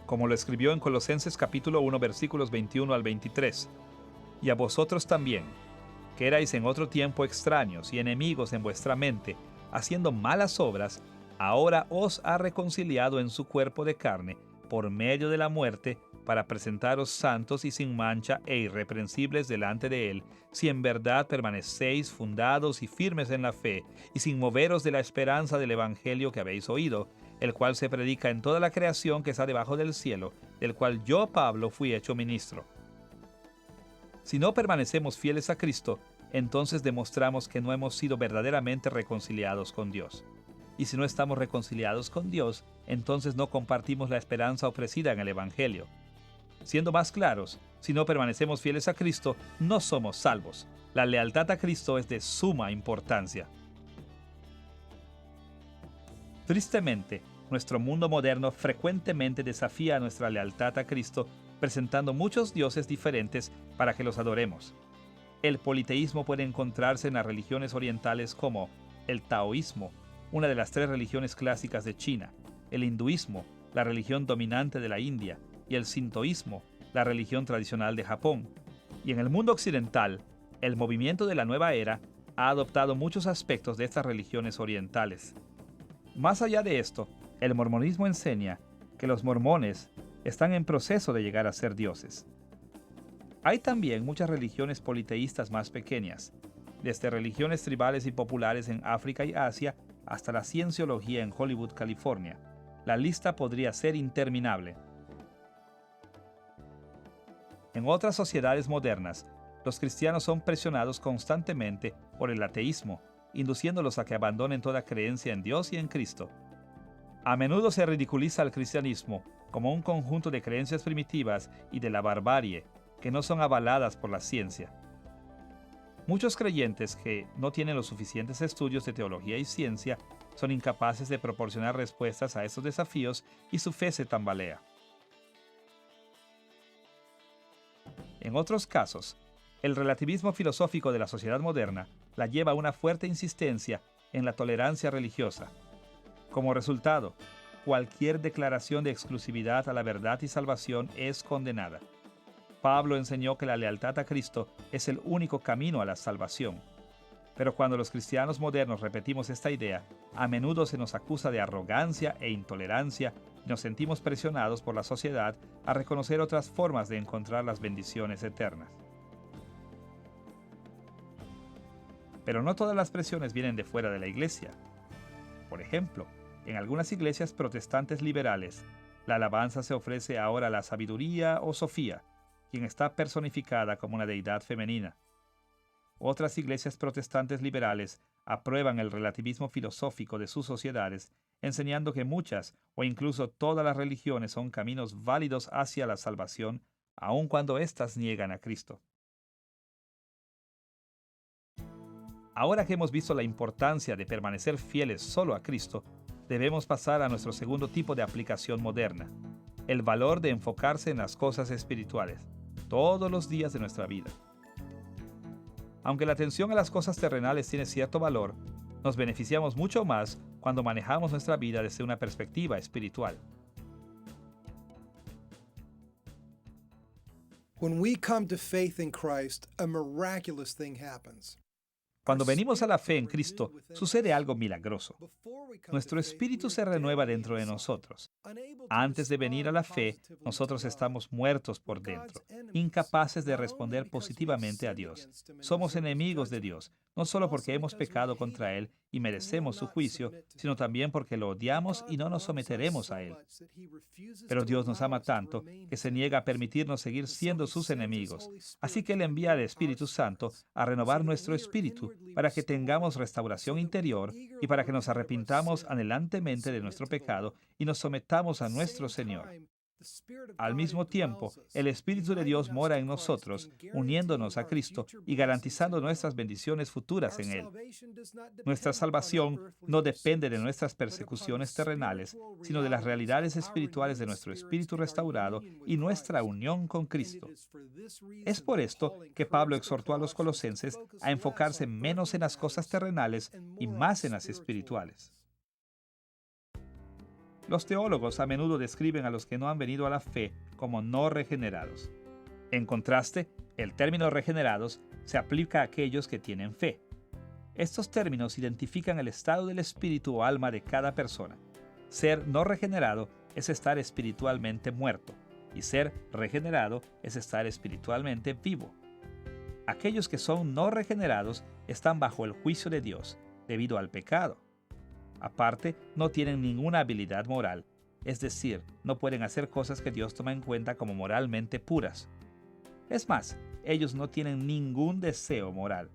Como lo escribió en Colosenses capítulo 1, versículos 21 al 23. Y a vosotros también, que erais en otro tiempo extraños y enemigos en vuestra mente, haciendo malas obras, ahora os ha reconciliado en su cuerpo de carne, por medio de la muerte, para presentaros santos y sin mancha e irreprensibles delante de Él, si en verdad permanecéis fundados y firmes en la fe, y sin moveros de la esperanza del Evangelio que habéis oído, el cual se predica en toda la creación que está debajo del cielo, del cual yo, Pablo, fui hecho ministro. Si no permanecemos fieles a Cristo, entonces demostramos que no hemos sido verdaderamente reconciliados con Dios. Y si no estamos reconciliados con Dios, entonces no compartimos la esperanza ofrecida en el Evangelio. Siendo más claros, si no permanecemos fieles a Cristo, no somos salvos. La lealtad a Cristo es de suma importancia. Tristemente, nuestro mundo moderno frecuentemente desafía nuestra lealtad a Cristo, presentando muchos dioses diferentes para que los adoremos. El politeísmo puede encontrarse en las religiones orientales como el taoísmo, una de las 3 religiones clásicas de China, el hinduismo, la religión dominante de la India, y el sintoísmo, la religión tradicional de Japón. Y en el mundo occidental, el movimiento de la nueva era ha adoptado muchos aspectos de estas religiones orientales. Más allá de esto, el mormonismo enseña que los mormones están en proceso de llegar a ser dioses. Hay también muchas religiones politeístas más pequeñas, desde religiones tribales y populares en África y Asia hasta la cienciología en Hollywood, California. La lista podría ser interminable. En otras sociedades modernas, los cristianos son presionados constantemente por el ateísmo, induciéndolos a que abandonen toda creencia en Dios y en Cristo. A menudo se ridiculiza al cristianismo como un conjunto de creencias primitivas y de la barbarie que no son avaladas por la ciencia. Muchos creyentes que no tienen los suficientes estudios de teología y ciencia son incapaces de proporcionar respuestas a estos desafíos y su fe se tambalea. En otros casos, el relativismo filosófico de la sociedad moderna la lleva a una fuerte insistencia en la tolerancia religiosa. Como resultado, cualquier declaración de exclusividad a la verdad y salvación es condenada. Pablo enseñó que la lealtad a Cristo es el único camino a la salvación. Pero cuando los cristianos modernos repetimos esta idea, a menudo se nos acusa de arrogancia e intolerancia y nos sentimos presionados por la sociedad a reconocer otras formas de encontrar las bendiciones eternas. Pero no todas las presiones vienen de fuera de la iglesia. Por ejemplo, en algunas iglesias protestantes liberales, la alabanza se ofrece ahora a la sabiduría o Sofía, quien está personificada como una deidad femenina. Otras iglesias protestantes liberales aprueban el relativismo filosófico de sus sociedades, enseñando que muchas o incluso todas las religiones son caminos válidos hacia la salvación, aun cuando éstas niegan a Cristo. Ahora que hemos visto la importancia de permanecer fieles solo a Cristo, debemos pasar a nuestro segundo tipo de aplicación moderna, el valor de enfocarse en las cosas espirituales, todos los días de nuestra vida. Aunque la atención a las cosas terrenales tiene cierto valor, nos beneficiamos mucho más cuando manejamos nuestra vida desde una perspectiva espiritual. When we come to faith in Christ, a miraculous thing happens. Cuando venimos a la fe en Cristo, sucede algo milagroso. Nuestro espíritu se renueva dentro de nosotros. Antes de venir a la fe, nosotros estamos muertos por dentro, incapaces de responder positivamente a Dios. Somos enemigos de Dios, no solo porque hemos pecado contra Él y merecemos su juicio, sino también porque lo odiamos y no nos someteremos a Él. Pero Dios nos ama tanto que se niega a permitirnos seguir siendo sus enemigos. Así que Él envía al Espíritu Santo a renovar nuestro espíritu para que tengamos restauración interior y para que nos arrepintamos anhelantemente de nuestro pecado y nos sometamos a nuestro Señor. Al mismo tiempo, el Espíritu de Dios mora en nosotros, uniéndonos a Cristo y garantizando nuestras bendiciones futuras en Él. Nuestra salvación no depende de nuestras persecuciones terrenales, sino de las realidades espirituales de nuestro espíritu restaurado y nuestra unión con Cristo. Es por esto que Pablo exhortó a los colosenses a enfocarse menos en las cosas terrenales y más en las espirituales. Los teólogos a menudo describen a los que no han venido a la fe como no regenerados. En contraste, el término regenerados se aplica a aquellos que tienen fe. Estos términos identifican el estado del espíritu o alma de cada persona. Ser no regenerado es estar espiritualmente muerto, y ser regenerado es estar espiritualmente vivo. Aquellos que son no regenerados están bajo el juicio de Dios, debido al pecado. Aparte, no tienen ninguna habilidad moral, es decir, no pueden hacer cosas que Dios toma en cuenta como moralmente puras. Es más, ellos no tienen ningún deseo moral,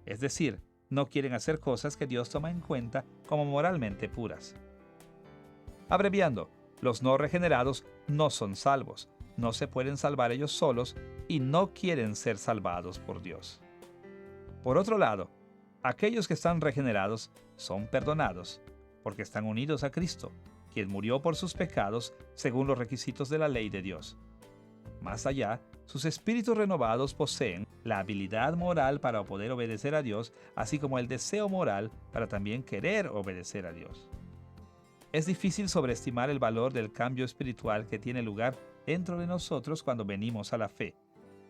es decir, no quieren hacer cosas que Dios toma en cuenta como moralmente puras. Abreviando, los no regenerados no son salvos, no se pueden salvar ellos solos y no quieren ser salvados por Dios. Por otro lado, aquellos que están regenerados son perdonados, porque están unidos a Cristo, quien murió por sus pecados según los requisitos de la ley de Dios. Más allá, sus espíritus renovados poseen la habilidad moral para poder obedecer a Dios, así como el deseo moral para también querer obedecer a Dios. Es difícil sobreestimar el valor del cambio espiritual que tiene lugar dentro de nosotros cuando venimos a la fe.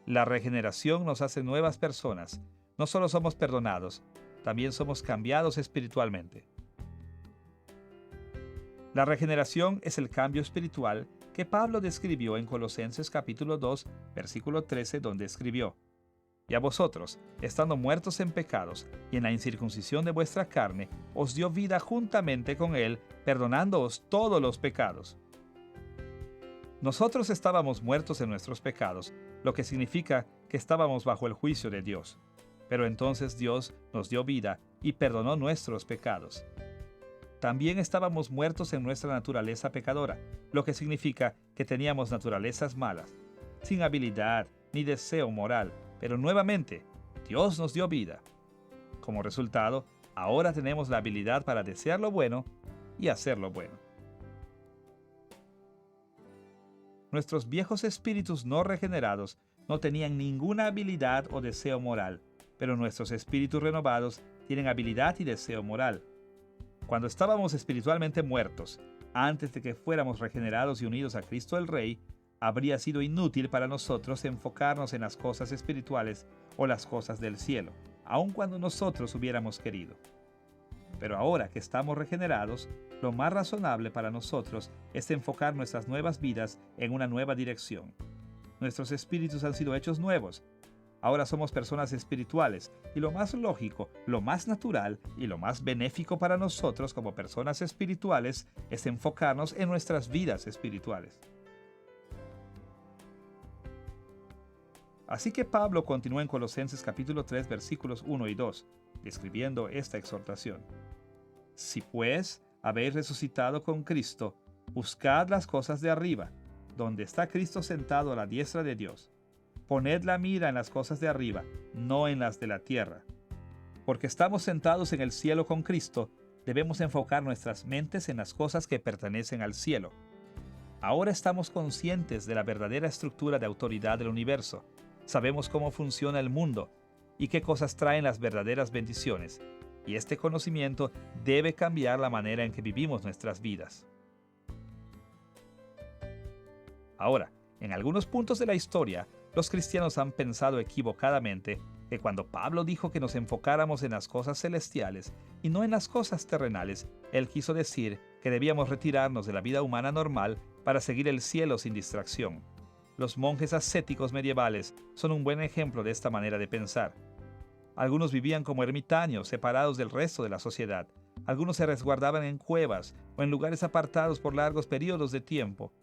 La regeneración nos hace nuevas personas. No solo somos perdonados, también somos cambiados espiritualmente. La regeneración es el cambio espiritual que Pablo describió en Colosenses capítulo 2, versículo 13, donde escribió: Y a vosotros, estando muertos en pecados y en la incircuncisión de vuestra carne, os dio vida juntamente con él, perdonándoos todos los pecados. Nosotros estábamos muertos en nuestros pecados, lo que significa que estábamos bajo el juicio de Dios. Pero entonces Dios nos dio vida y perdonó nuestros pecados. También estábamos muertos en nuestra naturaleza pecadora, lo que significa que teníamos naturalezas malas, sin habilidad ni deseo moral, pero nuevamente Dios nos dio vida. Como resultado, ahora tenemos la habilidad para desear lo bueno y hacer lo bueno. Nuestros viejos espíritus no regenerados no tenían ninguna habilidad o deseo moral, pero nuestros espíritus renovados tienen habilidad y deseo moral. Cuando estábamos espiritualmente muertos, antes de que fuéramos regenerados y unidos a Cristo el Rey, habría sido inútil para nosotros enfocarnos en las cosas espirituales o las cosas del cielo, aun cuando nosotros hubiéramos querido. Pero ahora que estamos regenerados, lo más razonable para nosotros es enfocar nuestras nuevas vidas en una nueva dirección. Nuestros espíritus han sido hechos nuevos. Ahora somos personas espirituales y lo más lógico, lo más natural y lo más benéfico para nosotros como personas espirituales es enfocarnos en nuestras vidas espirituales. Así que Pablo continúa en Colosenses capítulo 3 versículos 1 y 2, describiendo esta exhortación. Si pues habéis resucitado con Cristo, buscad las cosas de arriba, donde está Cristo sentado a la diestra de Dios. Poned la mira en las cosas de arriba, no en las de la tierra. Porque estamos sentados en el cielo con Cristo, debemos enfocar nuestras mentes en las cosas que pertenecen al cielo. Ahora estamos conscientes de la verdadera estructura de autoridad del universo. Sabemos cómo funciona el mundo y qué cosas traen las verdaderas bendiciones. Y este conocimiento debe cambiar la manera en que vivimos nuestras vidas. Ahora, en algunos puntos de la historia, los cristianos han pensado equivocadamente que cuando Pablo dijo que nos enfocáramos en las cosas celestiales y no en las cosas terrenales, él quiso decir que debíamos retirarnos de la vida humana normal para seguir el cielo sin distracción. Los monjes ascéticos medievales son un buen ejemplo de esta manera de pensar. Algunos vivían como ermitaños, separados del resto de la sociedad. Algunos se resguardaban en cuevas o en lugares apartados por largos periodos de tiempo.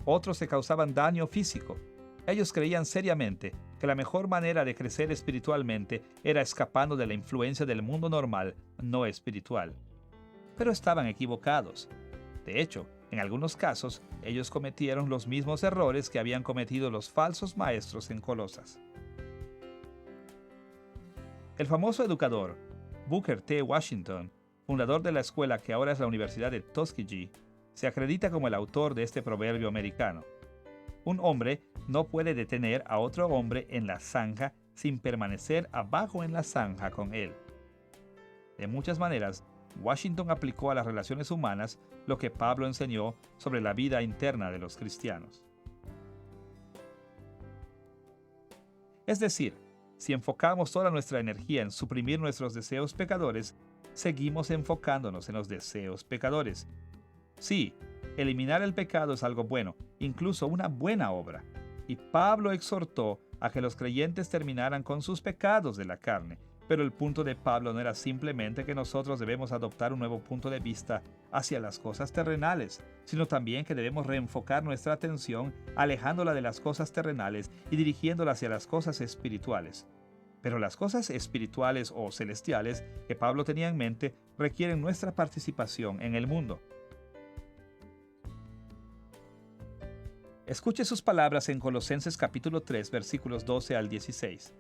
Otros se causaban daño físico. Ellos creían seriamente que la mejor manera de crecer espiritualmente era escapando de la influencia del mundo normal, no espiritual. Pero estaban equivocados. De hecho, en algunos casos, ellos cometieron los mismos errores que habían cometido los falsos maestros en Colosas. El famoso educador Booker T. Washington, fundador de la escuela que ahora es la Universidad de Tuskegee, se acredita como el autor de este proverbio americano. Un hombre no puede detener a otro hombre en la zanja sin permanecer abajo en la zanja con él. De muchas maneras, Washington aplicó a las relaciones humanas lo que Pablo enseñó sobre la vida interna de los cristianos. Es decir, si enfocamos toda nuestra energía en suprimir nuestros deseos pecadores, seguimos enfocándonos en los deseos pecadores. Sí, eliminar el pecado es algo bueno, incluso una buena obra. Y Pablo exhortó a que los creyentes terminaran con sus pecados de la carne. Pero el punto de Pablo no era simplemente que nosotros debemos adoptar un nuevo punto de vista hacia las cosas terrenales, sino también que debemos reenfocar nuestra atención alejándola de las cosas terrenales y dirigiéndola hacia las cosas espirituales. Pero las cosas espirituales o celestiales que Pablo tenía en mente requieren nuestra participación en el mundo. Escuche sus palabras en Colosenses capítulo 3, versículos 12 al 16.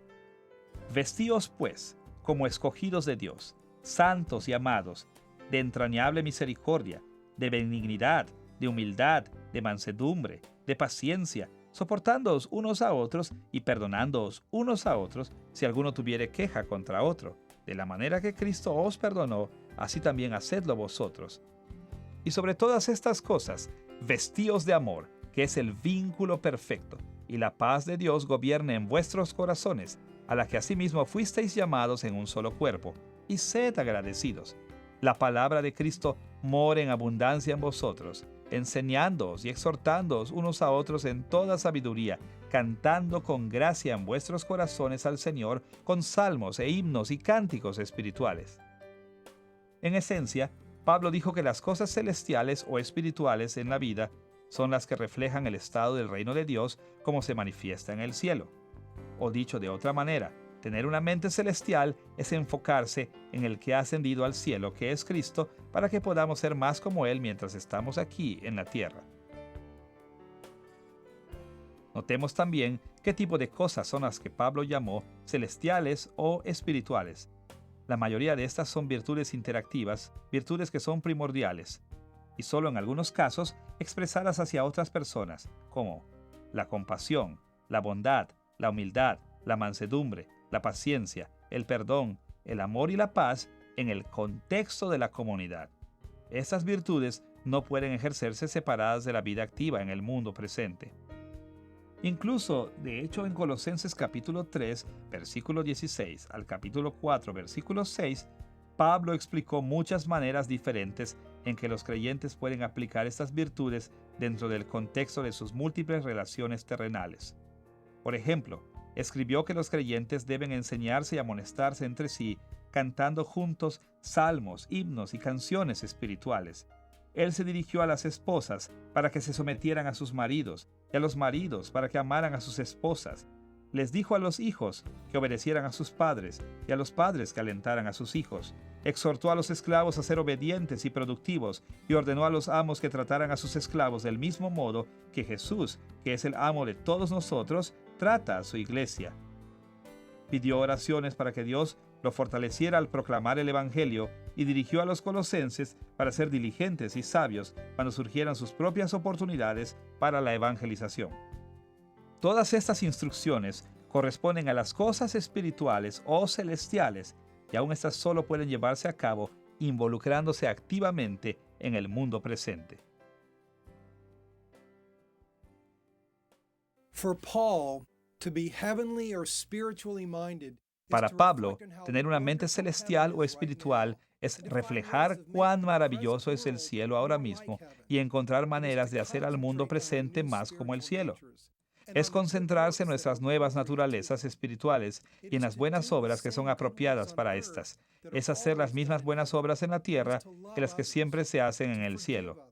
Vestíos, pues, como escogidos de Dios, santos y amados, de entrañable misericordia, de benignidad, de humildad, de mansedumbre, de paciencia, soportándoos unos a otros y perdonándoos unos a otros si alguno tuviere queja contra otro. De la manera que Cristo os perdonó, así también hacedlo vosotros. Y sobre todas estas cosas, vestíos de amor, que es el vínculo perfecto, y la paz de Dios gobierne en vuestros corazones, a la que asimismo fuisteis llamados en un solo cuerpo, y sed agradecidos. La palabra de Cristo more en abundancia en vosotros, enseñándoos y exhortándoos unos a otros en toda sabiduría, cantando con gracia en vuestros corazones al Señor con salmos e himnos y cánticos espirituales. En esencia, Pablo dijo que las cosas celestiales o espirituales en la vida son las que reflejan el estado del reino de Dios como se manifiesta en el cielo. O dicho de otra manera, tener una mente celestial es enfocarse en el que ha ascendido al cielo, que es Cristo, para que podamos ser más como Él mientras estamos aquí en la tierra. Notemos también qué tipo de cosas son las que Pablo llamó celestiales o espirituales. La mayoría de estas son virtudes interactivas, virtudes que son primordiales, y solo en algunos casos expresadas hacia otras personas, como la compasión, la bondad, la humildad, la mansedumbre, la paciencia, el perdón, el amor y la paz en el contexto de la comunidad. Estas virtudes no pueden ejercerse separadas de la vida activa en el mundo presente. Incluso, de hecho, en Colosenses capítulo 3, versículo 16 al capítulo 4, versículo 6, Pablo explicó muchas maneras diferentes en que los creyentes pueden aplicar estas virtudes dentro del contexto de sus múltiples relaciones terrenales. Por ejemplo, escribió que los creyentes deben enseñarse y amonestarse entre sí, cantando juntos salmos, himnos y canciones espirituales. Él se dirigió a las esposas para que se sometieran a sus maridos, y a los maridos para que amaran a sus esposas. Les dijo a los hijos que obedecieran a sus padres, y a los padres que alentaran a sus hijos. Exhortó a los esclavos a ser obedientes y productivos, y ordenó a los amos que trataran a sus esclavos del mismo modo que Jesús, que es el amo de todos nosotros, trata a su iglesia. Pidió oraciones para que Dios lo fortaleciera al proclamar el Evangelio y dirigió a los colosenses para ser diligentes y sabios cuando surgieran sus propias oportunidades para la evangelización. Todas estas instrucciones corresponden a las cosas espirituales o celestiales, y aún estas solo pueden llevarse a cabo involucrándose activamente en el mundo presente. Para Pablo, tener una mente celestial o espiritual es reflejar cuán maravilloso es el cielo ahora mismo y encontrar maneras de hacer al mundo presente más como el cielo. Es concentrarse en nuestras nuevas naturalezas espirituales y en las buenas obras que son apropiadas para estas. Es hacer las mismas buenas obras en la tierra que las que siempre se hacen en el cielo.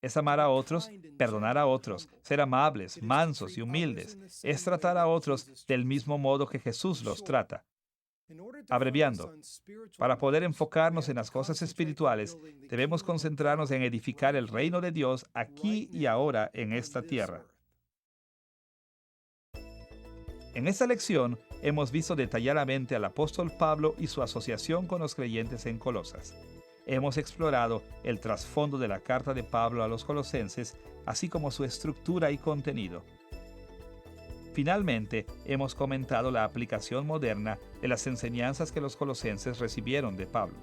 Es amar a otros, perdonar a otros, ser amables, mansos y humildes. Es tratar a otros del mismo modo que Jesús los trata. Abreviando, para poder enfocarnos en las cosas espirituales, debemos concentrarnos en edificar el reino de Dios aquí y ahora en esta tierra. En esta lección hemos visto detalladamente al apóstol Pablo y su asociación con los creyentes en Colosas. Hemos explorado el trasfondo de la carta de Pablo a los colosenses, así como su estructura y contenido. Finalmente, hemos comentado la aplicación moderna de las enseñanzas que los colosenses recibieron de Pablo.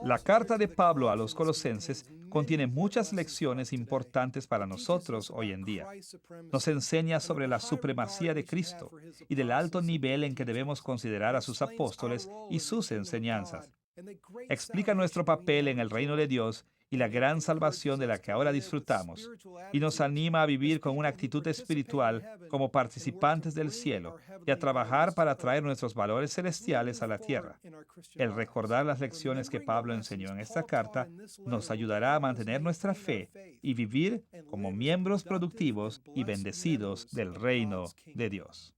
La carta de Pablo a los colosenses contiene muchas lecciones importantes para nosotros hoy en día. Nos enseña sobre la supremacía de Cristo y del alto nivel en que debemos considerar a sus apóstoles y sus enseñanzas. Explica nuestro papel en el reino de Dios y la gran salvación de la que ahora disfrutamos, y nos anima a vivir con una actitud espiritual como participantes del cielo y a trabajar para traer nuestros valores celestiales a la tierra. El recordar las lecciones que Pablo enseñó en esta carta nos ayudará a mantener nuestra fe y vivir como miembros productivos y bendecidos del reino de Dios.